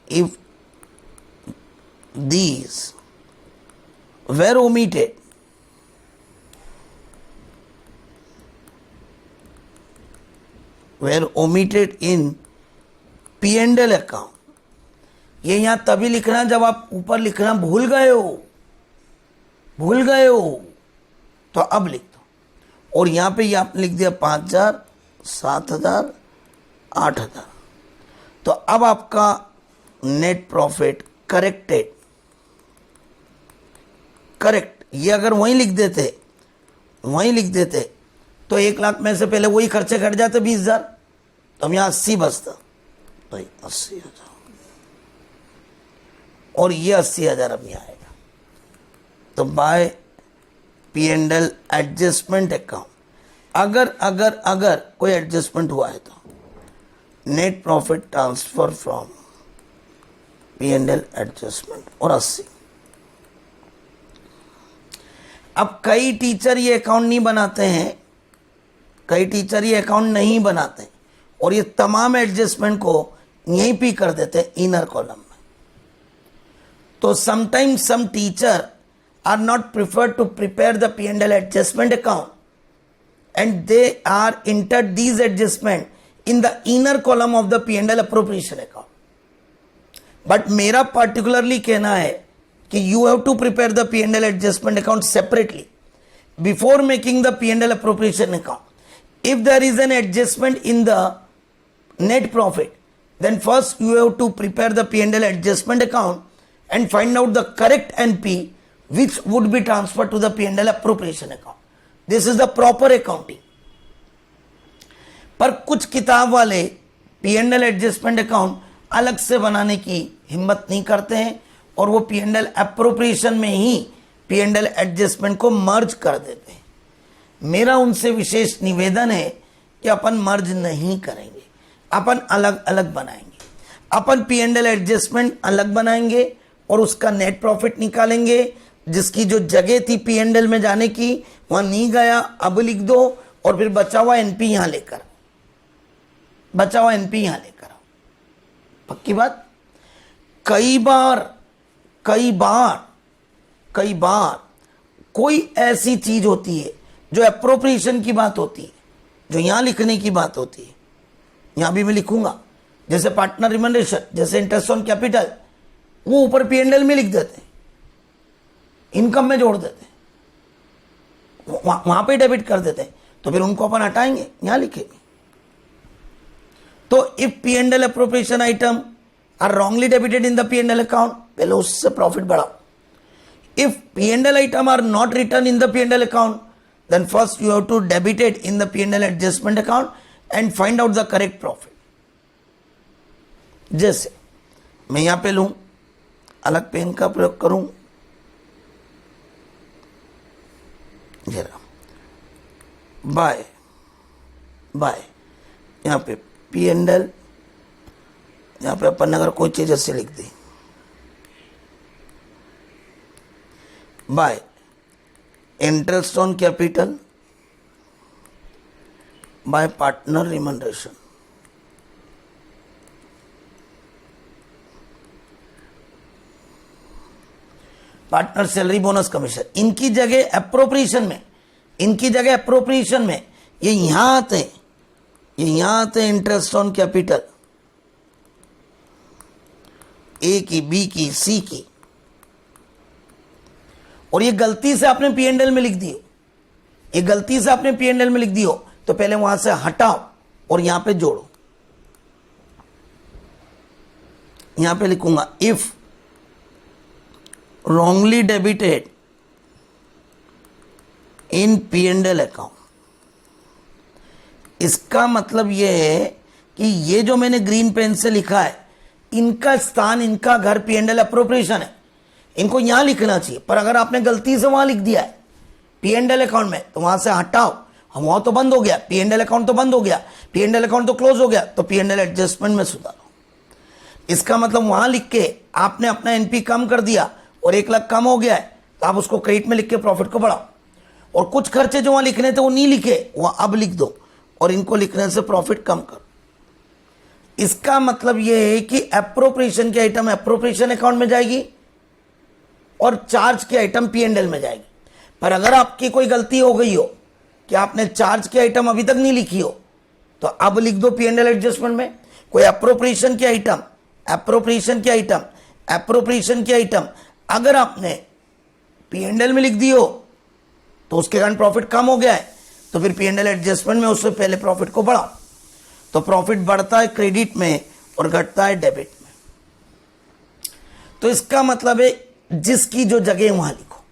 if these were omitted, were omitted in P&L account, ये यहां तभी लिखना जब आप ऊपर लिखना भूल गए हो, तो अब लिख दो। और यहां पे ये आपने लिख दिया 5,000, 7,000, 8,000, तो अब आपका नेट प्रॉफिट करेक्ट, ये अगर वहीं लिख देते तो 1 लाख में से पहले वही खर्चे घट जाते 20,000, तो हम यहां 80 बचता, तो 80,000 और ये 80,000 अब यहां आएगा। तो बाय P&L एडजस्टमेंट अकाउंट, अगर कोई एडजस्टमेंट हुआ है तो net profit transfer from P&L adjustment और 80। अब कई टीचर ये अकाउंट नहीं बनाते हैं, और ये तमाम एडजस्टमेंट को यहीं पे कर देते हैं इनर कॉलम में। तो sometimes some teacher are not preferred to prepare the P&L adjustment account, and they are entered these adjustment in the inner column of the P&L appropriation account. But मेरा particularly कहना है कि you have to prepare the P&L adjustment account separately before making the P&L appropriation account. If there is an adjustment in the net profit, then first you have to prepare the P&L adjustment account and find out the correct NP which would be transferred to the P&L appropriation account. This is the proper accounting. पर कुछ किताब वाले P&L adjustment account अलग से बनाने की हिम्मत नहीं करते हैं और वो P&L एप्रोप्रिएशन में ही P&L एडजस्टमेंट को मर्ज कर देते हैं। मेरा उनसे विशेष निवेदन है कि अपन मर्ज नहीं करेंगे, अपन अलग अलग बनाएंगे। अपन P&L एडजस्टमेंट अलग बनाएंगे और उसका नेट प्रॉफिट निकालेंगे, जिसकी जो जगह थी P&L में जाने की वहां नहीं गया, अब लिख दो, और फिर बचा हुआ एनपी यहां लेकर पक्की बात। कई बार कोई ऐसी चीज होती है जो एप्रोप्रिएशन की बात होती है, जो यहां लिखने की बात होती है, यहां भी मैं लिखूंगा, जैसे पार्टनर रिमंडरेशन, जैसे इंटरेस्ट ऑन कैपिटल, वो ऊपर P&L में लिख देते हैं, इनकम में जोड़ देते हैं, वहां पे डेबिट कर देते हैं, तो फिर उनको अपन हटाएंगे, यहां लिखेंगे। तो if P&L appropriation item are wrongly debited in the P&L account, पहले उससे प्रॉफिट बढ़ाओ। If P&L item are not written in the P&L account, then first you have to debit it in the P&L adjustment account and find out the correct profit. जैसे मैं यहां पे लूं, अलग pen का प्रयोग करूं, जरा बाय यहां पे P&L, यहां पे अपन ने अगर कोई चीज ऐसे लिख दी, by interest on capital by partner remuneration, partner salary bonus commission, इनकी जगह अप्रोप्रिएशन में ये यहां आते हैं, इंटरेस्ट ऑन कैपिटल ए की, बी की, सी की, और ये गलती से आपने P&L में लिख दियो, तो पहले वहां से हटाओ और यहां पे जोड़ो। यहां पे लिखूंगा if wrongly debited in P&L account. इसका मतलब यह है कि ये जो मैंने ग्रीन पेन से लिखा है, इनका स्थान, इनका घर P&L अप्रोप्रिएशन है, इनको यहां लिखना चाहिए। पर अगर आपने गलती से वहां लिख दिया है P&L अकाउंट में, तो वहां से हटाओ। हम वहां तो बंद हो गया, P&L अकाउंट तो बंद हो गया, P&L अकाउंट तो क्लोज हो गया, तो P&L एडजस्टमेंट में सुधारो। इसका मतलब वहां लिख के आपने अपना एनपी कम कर दिया और 1 लाख कम हो गया है, तो आप उसको क्रेडिट में लिख के प्रॉफिट को बढ़ाओ। और कुछ खर्चे जो वहां लिखने थे वो नहीं लिखे, वहां अब लिख दो, और इनको लिखने से प्रॉफिट कम करो। इसका मतलब यह है कि एप्रोप्रिएशन की आइटम एप्रोप्रिएशन अकाउंट में जाएगी और चार्ज की आइटम P&L में जाएगी। पर अगर आपकी कोई गलती हो गई हो कि आपने चार्ज की आइटम अभी तक नहीं लिखी हो, तो अब लिख दो P&L एडजस्टमेंट में। कोई एप्रोप्रिएशन की आइटम अगर आपने P&L में लिख दी हो, तो उसके कारण प्रॉफिट कम हो गया है, तो फिर P&L एडजस्टमेंट में उससे पहले प्रॉफिट को बढ़ाओ। तो प्रॉफिट बढ़ता है क्रेडिट में और घटता है डेबिट में। तो इसका मतलब है जिसकी जो जगह वहां लिखो,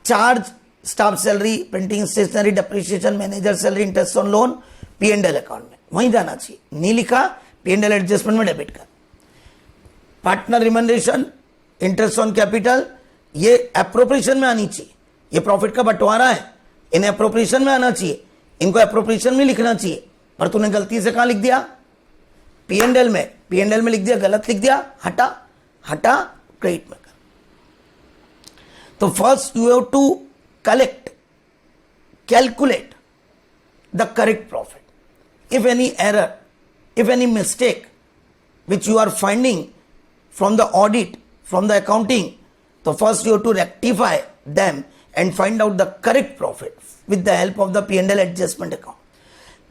charge, staff salary, printing stationery, depreciation, manager salary, interest on loan P&L account में वहीं जाना चाहिए। नहीं लिखा P&L एडजस्टमेंट में डेबिट कर। पार्टनर रिमनरेशन, इंटरेस्ट ऑन कैपिटल, ये एप्रोप्रिएशन में आनी चाहिए। ये प्रॉफिट का बंटवारा है, इन्हें एप्रोप्रिएशन में आना चाहिए, इनको एप्रोप्रिएशन में लिखना चाहिए। पर तूने गलती से कहां लिख दिया? P&L में लिख दिया, गलत लिख दिया, हटा क्रेडिट में कर। तो first you have to calculate the correct profit. If any error, if any mistake which you are finding from the audit, from the accounting, so first you have to rectify them and find out the correct profit with the help of the P&L adjustment account.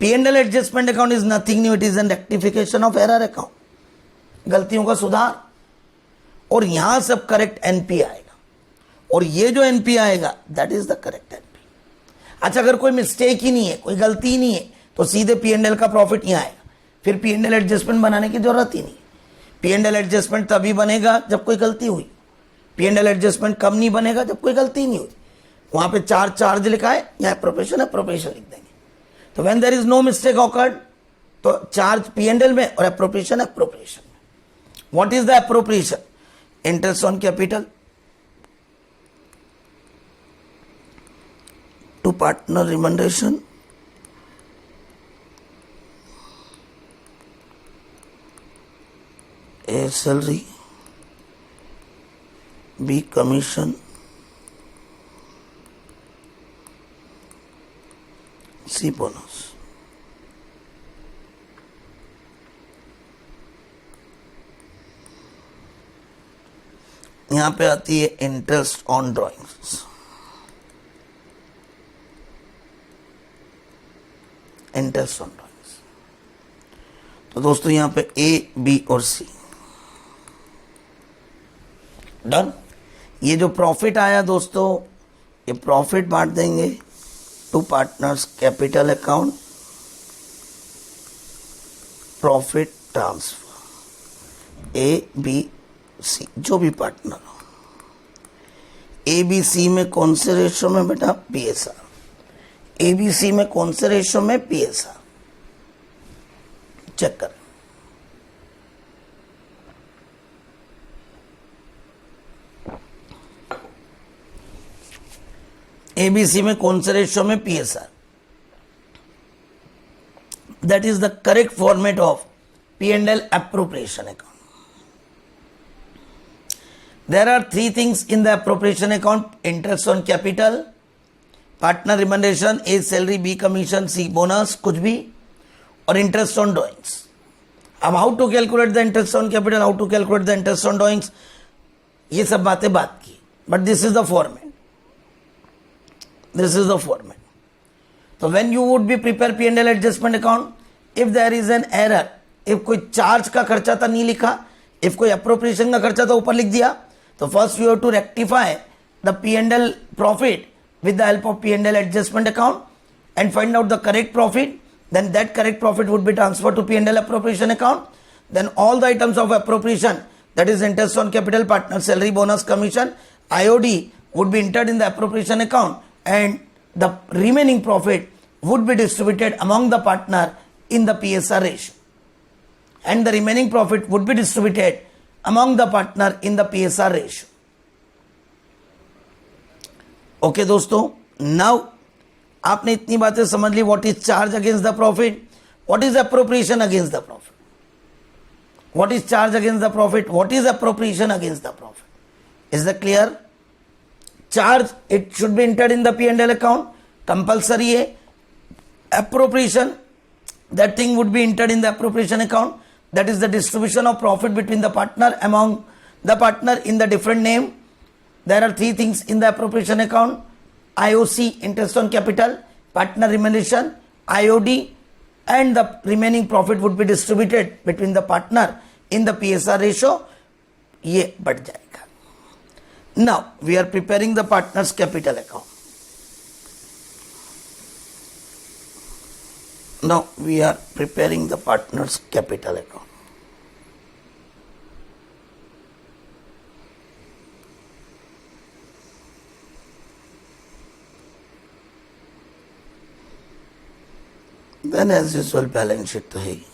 P&L adjustment account is nothing new, it is a rectification of error account, गलतियों का सुधार। और यहां सब correct NP आएगा, और ये जो एनपी आएगा that is the correct NP. अच्छा, अगर कोई मिस्टेक ही नहीं है, कोई गलती ही नहीं है, तो सीधे P&L का प्रॉफिट यहां आएगा, फिर P&L एडजस्टमेंट बनाने की जरूरत ही नहीं। P&L एडजस्टमेंट तभी बनेगा जब कोई गलती हुई। P&L एडजस्टमेंट कब नहीं बनेगा? जब कोई गलती नहीं हुई। वहां पे चार्ज लिखा है या एप्रोप्रिएशन लिख देंगे। तो when there is no mistake occurred, तो चार्ज P&L में और एप्रोप्रिएशन में। What is the appropriation? Interest on capital to partner remuneration, A salary, B commission, C bonus। यहां पे आती है इंटरेस्ट ऑन ड्रॉइंग्स। तो दोस्तों यहां पे A, B और C डन। ये जो प्रॉफिट आया दोस्तों, ये प्रॉफिट बांट देंगे to partners capital account, profit transfer A, B, C, जो भी पार्टनर हो। A, B, C में कौन से रेशो में बेटा? PSR। A, B, C में कौन से रेशो में? PSR। चेक कर। ABC में कौन से रेशो में? PSR। That is the correct format of P&L appropriation account. There are 3 things in the appropriation account: interest on capital, partner remuneration, A salary, B commission, C bonus, कुछ भी, और interest on drawings. अब how to calculate the interest on capital, how to calculate the interest on drawings, ये सब बातें बात की। but this is the format. This is the format. So when you would be prepare P&L adjustment account, if there is an error, if कोई charge का खर्चा था नहीं लिखा, if कोई appropriation का खर्चा था ऊपर लिख दिया, तो first you have to rectify the P&L profit with the help of P&L adjustment account and find out the correct profit. Then that correct profit would be transferred to P&L appropriation account. Then all the items of appropriation, that is interest on capital, partner salary, bonus, commission, IOD, would be entered in the appropriation account, and the remaining profit would be distributed among the partner in the PSR ratio. And the remaining profit would be distributed among the partner in the PSR ratio. Okay दोस्तों, now आपने इतनी बातें समझ ली. What is charge against the profit? What is appropriation against the profit? What is charge against the profit? What is appropriation against the profit? Is that clear? Charge, it should be entered in the P&L account, compulsory है. Appropriation, that thing would be entered in the appropriation account. That is the distribution of profit between the partner among the partner in the different name. There are three things in the appropriation account: IOC, interest on capital, partner remuneration, IOD, and the remaining profit would be distributed between the partner in the PSR ratio. ये बढ़ जाएगा. Now we are preparing the partner's capital account. Now we are preparing the partner's capital account. Then as usual balance sheet तो है ही.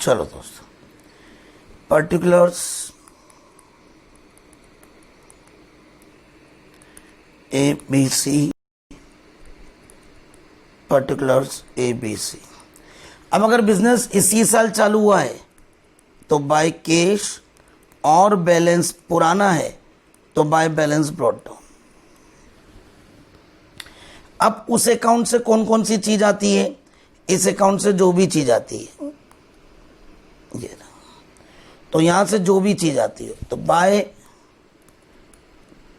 चलो दोस्तों, particulars ABC, particulars ABC. अब अगर business इसी साल चालू हुआ है तो बाय कैश, और बैलेंस पुराना है तो बाय बैलेंस ब्रॉट डाउन. अब उस अकाउंट से कौन कौन सी चीज आती है? इस अकाउंट से जो भी चीज आती है, ये ना, तो यहां से जो भी चीज आती है तो by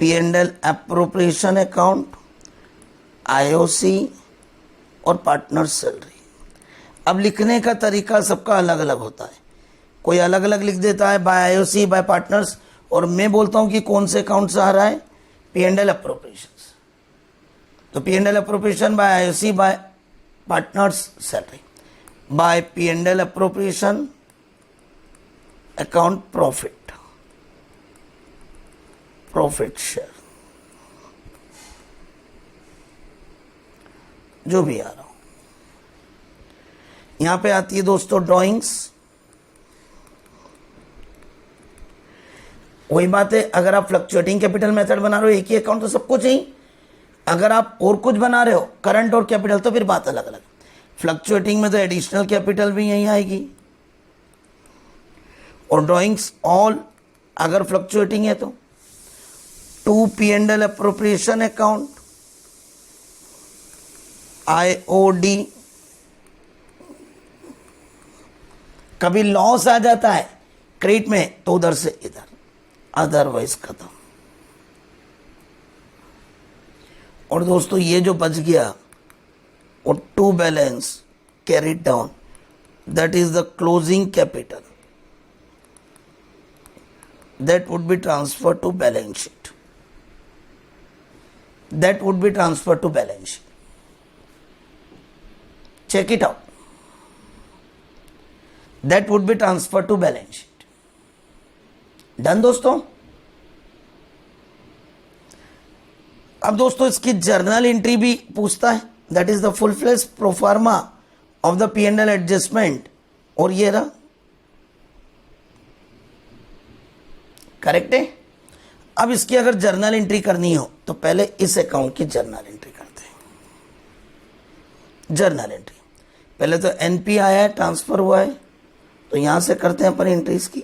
P&L appropriation account, IOC और पार्टनर सैलरी. अब लिखने का तरीका सबका अलग अलग होता है. कोई अलग अलग लिख देता है बाय IOC, बाय पार्टनर्स, और मैं बोलता हूं कि कौन से अकाउंट से आ रहा है? P&L appropriation. तो P&L appropriation by IOC, by partners salary. By P&L appropriation account profit, profit share, जो भी आ रहा हो. यहां पे आती है दोस्तों ड्राइंग्स. वही बात है, अगर आप फ्लक्चुएटिंग कैपिटल मेथड बना रहे हो एक ही अकाउंट तो सबको चाहिए. अगर आप और कुछ बना रहे हो करंट और कैपिटल तो फिर बात अलग अलग. फ्लक्चुएटिंग में तो एडिशनल कैपिटल भी यहीं आएगी, और ड्राइंग्स ऑल अगर फ्लक्चुएटिंग है तो to P&L appropriation account, IOD. कभी लॉस आ जाता है क्रेडिट में तो उधर से इधर, अदरवाइज खत्म. और दोस्तों ये जो बच गया और to balance carried down, that is the closing capital, that would be transferred to balance sheet. That would be transferred to balance sheet. Check it out. That would be transferred to balance sheet. Done दोस्तों. अब दोस्तों इसकी journal entry भी पूछता है. That is the full fledged pro forma of the P&L adjustment. और ये रहा करेक्ट है। अब इसकी अगर जर्नल एंट्री करनी हो तो पहले इस अकाउंट की जर्नल एंट्री करते हैं। जर्नल एंट्री पहले तो एनपी आया है, ट्रांसफर हुआ है, तो यहां से करते हैं अपन एंट्रीज की।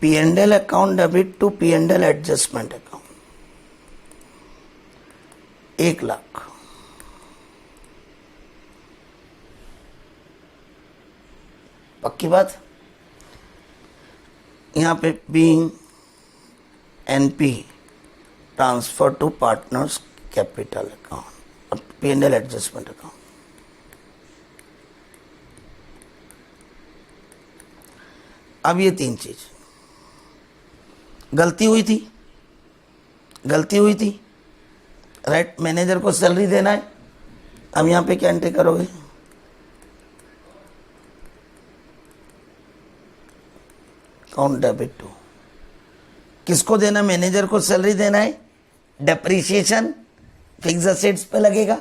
P&L account debit to P&L adjustment account 1 lakh, पक्की बात। यहां पे being NP transfer to partners capital account और P&L एडजस्टमेंट अकाउंट। अब ये 3 चीज गलती हुई थी, राइट। मैनेजर को सैलरी देना है, अब यहां पे क्या एंट्री करोगे, अकाउंट डेबिट टू, किसको देना, मैनेजर को सैलरी देना है। डेप्रीशिएशन फिक्स असेट्स पे लगेगा,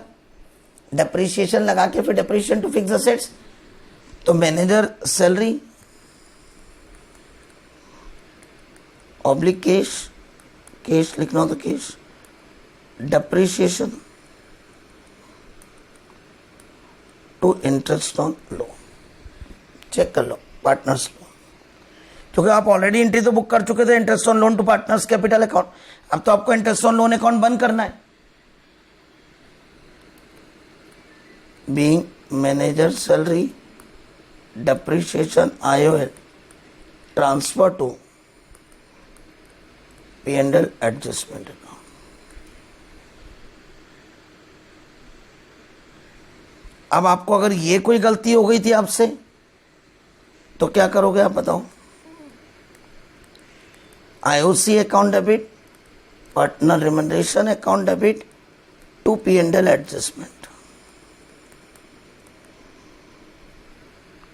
डेप्रीशिएशन लगा के फिर डेप्रीशिएशन टू फिक्स असेट्स, तो मैनेजर सैलरी ऑब्लिक कैश लिखना हो तो cash, depreciation to interest on loan. Check कर लो पार्टनर्स लोन, क्योंकि आप ऑलरेडी एंट्री तो बुक कर चुके थे interest on loan to partners capital account. अब तो आपको इंटरेस्ट ऑन लोन अकाउंट बंद करना है। Being manager salary depreciation IOL transfer to P&L adjustment account. अब आपको अगर ये कोई गलती हो गई थी आपसे तो क्या करोगे आप बताओ। IOC account debit, partner remuneration account debit to P&L adjustment,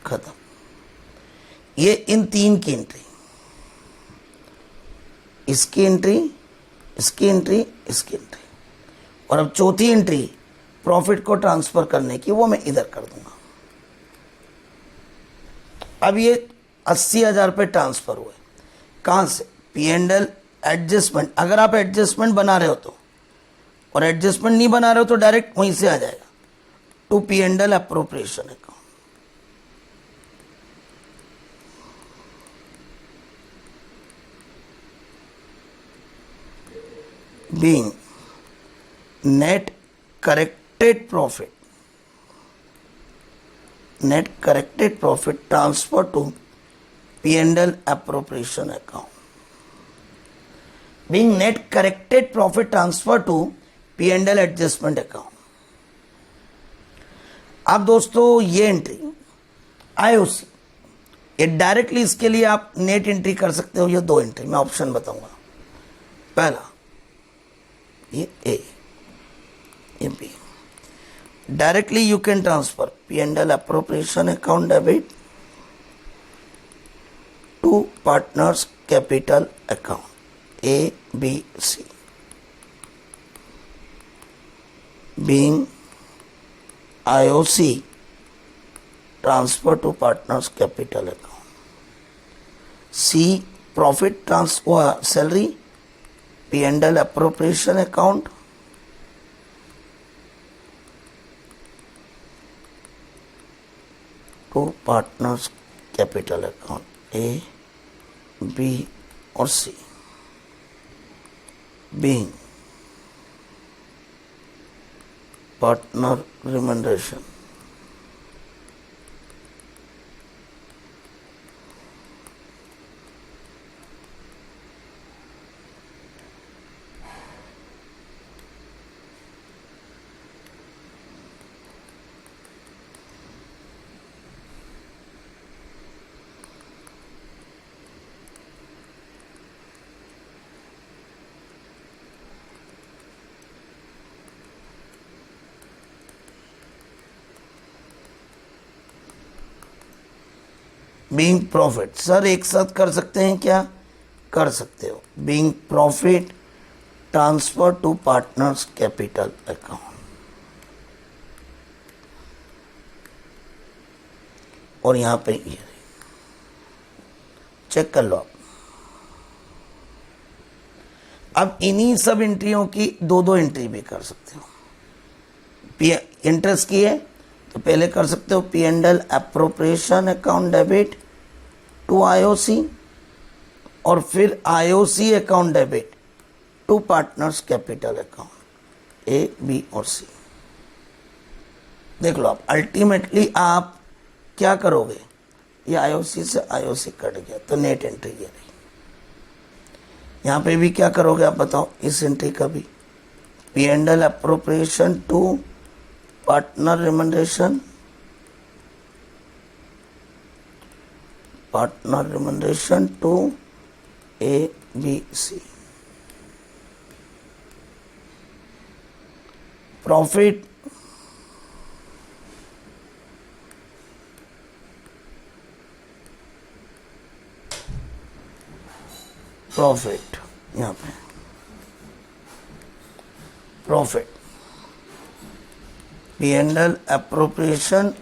खत्म। ये इन 3 की एंट्री, इसकी एंट्री, इसकी एंट्री, इसकी एंट्री, और अब चौथी एंट्री प्रॉफिट को ट्रांसफर करने की, वो मैं इधर कर दूंगा। अब ये 80,000 रुपये ट्रांसफर हुए, कहां से, P&L एडजस्टमेंट। अगर आप एडजस्टमेंट बना रहे हो तो, और एडजस्टमेंट नहीं बना रहे हो तो डायरेक्ट वहीं से आ जाएगा to P&L appropriation account. being net corrected profit transfer to P&L appropriation account, being net corrected profit transfer to P&L adjustment account। अब दोस्तों ये एंट्री IOC, ये डायरेक्टली इसके लिए आप नेट एंट्री कर सकते हो। ये 2 एंट्री मैं ऑप्शन बताऊंगा। पहला ये A, ये B, directly you can transfer P&L appropriation account debit to partners capital account ABC, being IOC transfer to partners capital account, C profit transfer salary P&L appropriation account to partners capital account A, B और C, being partner remuneration being profit. Sir एक साथ कर सकते हैं क्या, कर सकते हो। Being profit transfer to partners capital account, और यहां पे ये चेक कर लो आप। अब इन्हीं सब एंट्रियों की दो दो एंट्री भी कर सकते हो। इंटरेस्ट की है तो पहले कर सकते हो P and L appropriation account debit to IOC, और फिर IOC account debit to partners capital account A, B और सी। देख लो आप, अल्टीमेटली आप क्या करोगे, ये आईओसी से आईओसी कट गया तो नेट एंट्री ये रही। यहां पे भी क्या करोगे आप बताओ, इस एंट्री का भी P and L appropriation to partner remuneration, partner remuneration to A, B, C. Profit profit यहां पे profit P and L appropriation,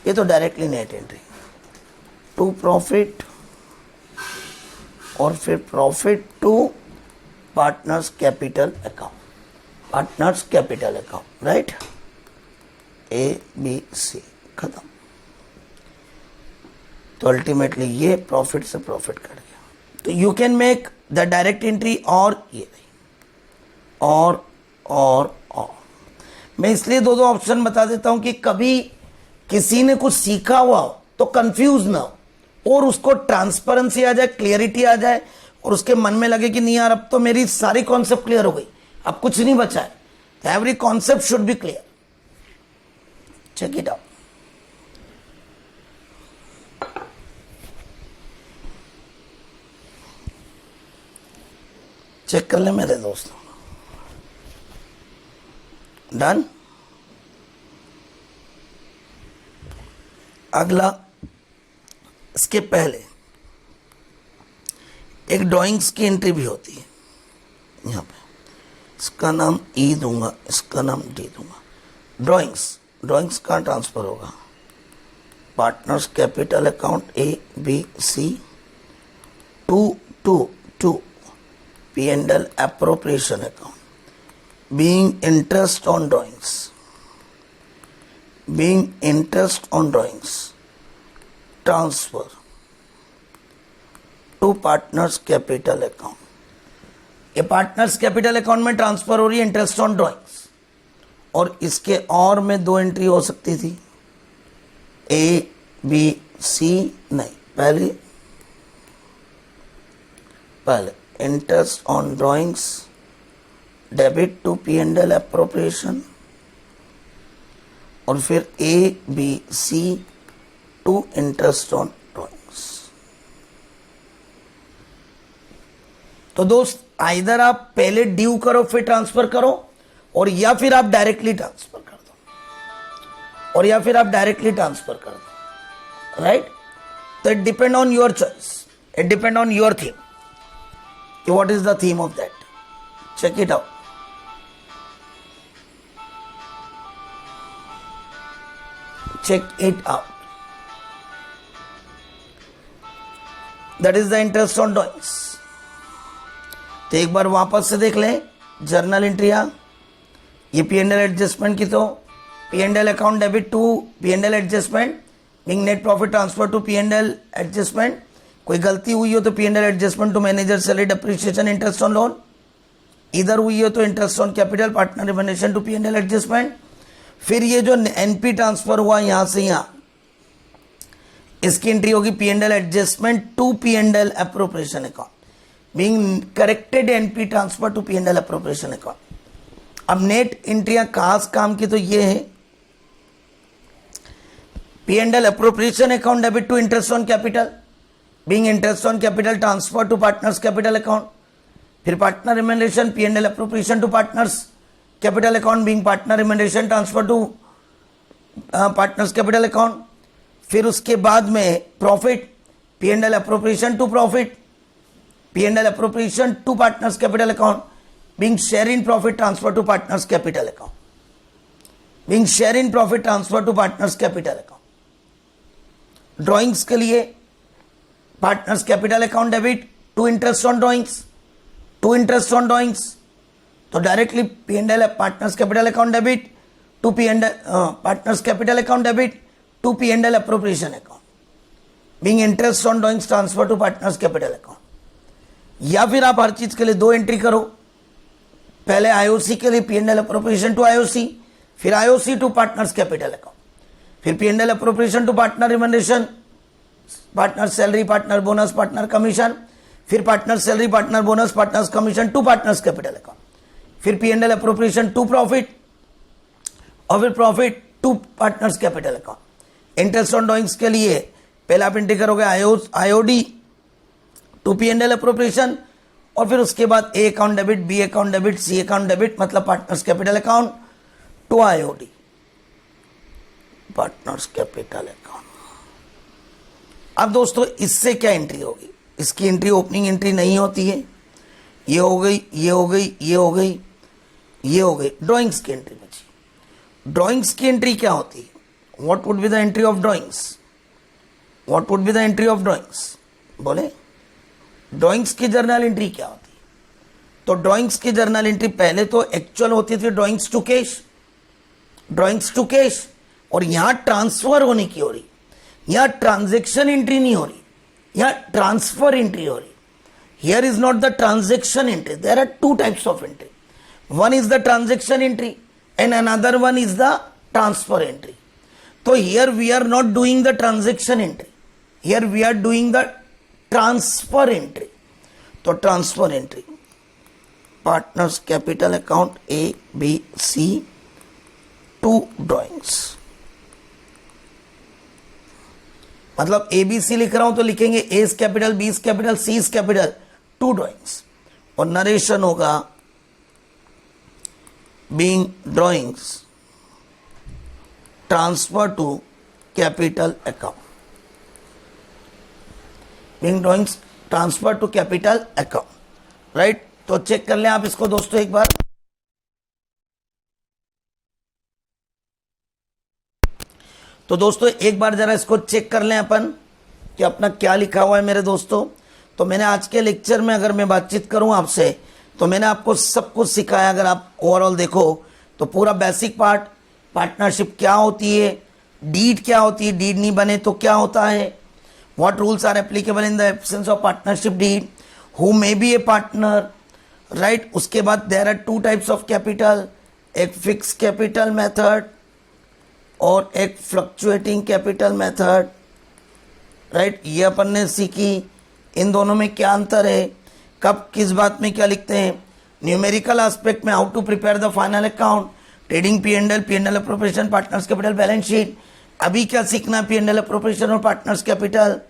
ये तो directly net entry to profit, और फिर profit to partners capital account, partners capital account, right, A, B, C, खत्म। तो ultimately ये profit से प्रॉफिट कट गया। तो you can make the direct entry और ये नहीं, और मैं इसलिए दो दो ऑप्शन बता देता हूं कि कभी किसी ने कुछ सीखा हुआ हो तो कंफ्यूज ना हो, और उसको ट्रांसपेरेंसी आ जाए, क्लियरिटी आ जाए, और उसके मन में लगे कि नहीं यार अब तो मेरी सारी कॉन्सेप्ट क्लियर हो गई, अब कुछ नहीं बचा है। Every concept should be clear. Check it out. Check कर ले मेरे दोस्तों। डन। अगला, इसके पहले एक ड्राइंग्स की एंट्री भी होती है यहां पे, इसका नाम ई दूंगा, इसका नाम डी दूंगा। ड्राइंग्स कहाँ ट्रांसफर होगा, partners capital account A, B, C to P and L appropriation account, being interest on drawings transfer to partners capital account. ये पार्टनर्स कैपिटल अकाउंट में ट्रांसफर हो रही है इंटरेस्ट ऑन ड्राइंग्स, और इसके और में दो एंट्री हो सकती थी, ए, बी, सी नहीं, पहले interest on drawings debit to P and L appropriation, और फिर A, B, C to interest on drawings. तो दोस्त, आइदर आप पहले ड्यू करो फिर ट्रांसफर करो, और या फिर आप डायरेक्टली ट्रांसफर कर दो, राइट। तो it depend on your choice, it depend on your theme कि what is the theme of that. Check it out. That is the interest on drawings. तो एक बार वापस से देख लें जर्नल एंट्रियां, ये पी एंड एल एडजस्टमेंट की, तो P and L account debit to P and L adjustment, being net profit transfer to P and L adjustment. कोई गलती हुई हो तो P and L adjustment to manager salary depreciation interest on loan, इधर हुई हो तो interest on capital partner remuneration to P and L adjustment. फिर ये जो एनपी ट्रांसफर हुआ यहां से यहां, इसकी एंट्री होगी P and L adjustment to P and L appropriation account, being corrected NP transfer to P and L appropriation account. अब नेट एंट्रियां खास काम की तो ये है, P and L appropriation account debit to interest on capital, being interest on capital transfer to partners capital account. फिर partner remuneration P and L appropriation to partners capital account, being partner remuneration transfer to partners capital account. फिर उसके बाद में profit, P and L appropriation to profit, P and L appropriation to partners capital account, being share in profit transfer to partners capital account, being share in profit transfer to partners capital account. Drawings के लिए partners capital account debit to interest on drawings, to interest on drawings, तो directly P and L partners capital account debit to P and partners capital account debit to P and L appropriation account, being interest on drawings transfer to partners capital account. या फिर आप हर चीज के लिए 2 entry करो, पहले IOC के लिए P and L appropriation to IOC, फिर IOC to partners capital account, फिर P and L appropriation to partner remuneration, partner salary, partner bonus, partner commission, फिर partner salary, partner bonus, partners commission to partners capital account, फिर P and L appropriation to profit और फिर profit to partners capital account. Interest on drawings के लिए पहले आप entry करोगे IOD to P and L appropriation और फिर उसके बाद A account debit, B account debit, C account debit, मतलब partners capital account to IOD partners capital account. अब दोस्तों इससे क्या एंट्री होगी, इसकी एंट्री ओपनिंग एंट्री नहीं होती है, ये हो गई, ये हो गई, ये हो गई, ये हो गई, ड्राइंग्स की एंट्री बची। ड्राइंग्स की एंट्री क्या होती है, what would be the entry of drawings, what would be the entry of drawings, बोले ड्राइंग्स की जर्नल एंट्री क्या होती है। तो ड्राइंग्स की जर्नल एंट्री पहले तो एक्चुअल होती थी drawings to cash, drawings to cash, और यहां ट्रांसफर होने की हो रही, यहां ट्रांजेक्शन एंट्री नहीं हो रही, यहां ट्रांसफर एंट्री हो रही। Here is not the transaction entry, there are 2 types of entry, one is the transaction entry and another one is the transfer entry. तो here we are not doing the transaction entry, here we are doing the transfer entry. तो transfer entry partners capital account A B C to drawings, मतलब A B C लिख रहा हूं तो लिखेंगे A is capital, B is capital, C is capital, to drawings, और narration होगा being drawings transfer to capital account, being drawings transfer to capital account, right. तो चेक कर लें आप इसको दोस्तों एक बार। तो दोस्तों एक बार जरा इसको चेक कर लें अपन कि अपना क्या लिखा हुआ है मेरे दोस्तों। तो मैंने आज के लेक्चर में अगर मैं बातचीत करूं आपसे तो मैंने आपको सब कुछ सिखाया। अगर आप ओवरऑल देखो तो पूरा बेसिक पार्ट, पार्टनरशिप क्या होती है, डीड क्या होती है, डीड नहीं बने तो क्या होता है, what rules are applicable in the absence of partnership deed, who may be a partner, right. उसके बाद there are 2 types of capital, एक फिक्स कैपिटल मेथड और एक फ्लक्चुएटिंग कैपिटल मेथड, राइट। ये अपन ने सीखी। इन दोनों में क्या अंतर है, कब किस बात में क्या लिखते हैं, न्यूमेरिकल एस्पेक्ट में how to prepare the final account, trading P and L appropriation, partners capital, balance sheet. अभी क्या सीखना, पी एंड एल अप्रोप्रिएशन और partners capital.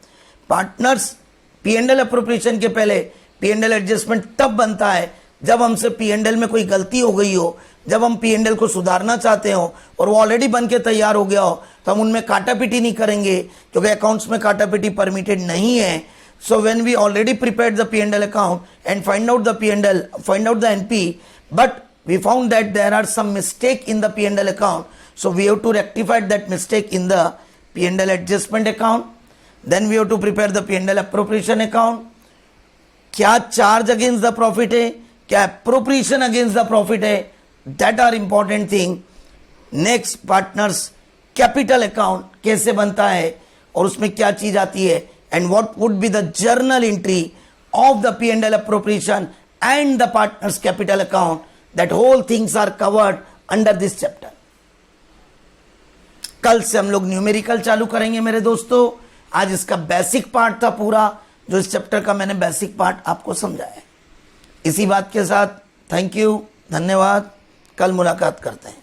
Partners P and L appropriation के पहले पी एंड एल एडजस्टमेंट तब बनता है जब हमसे पी एंड एल में कोई गलती हो गई हो, जब हम पी एंड एल को सुधारना चाहते हो और वो ऑलरेडी बन के तैयार हो गया हो, तो हम उनमें काटापीटी नहीं करेंगे क्योंकि अकाउंट्स में काटापीटी परमिटेड नहीं है। So when we already prepared the P and L account and find out the P and L, find out the NP, but we found that there are some mistake in the P&L account, so we have to rectify that mistake in the P&L adjustment account. Then we have to prepare the P&L appropriation account. क्या charge against the profit है, क्या appropriation against the profit है, that are important thing. Next partners capital account कैसे बनता है और उसमें क्या चीज आती है, and what would be the journal entry of the P&L appropriation and the partners capital account. That whole things are covered under this chapter. कल से हम लोग न्यूमेरिकल चालू करेंगे मेरे दोस्तों। आज इसका बेसिक पार्ट था पूरा, जो इस चैप्टर का मैंने बेसिक पार्ट आपको समझाया। इसी बात के साथ थैंक यू, धन्यवाद। कल मुलाकात करते हैं।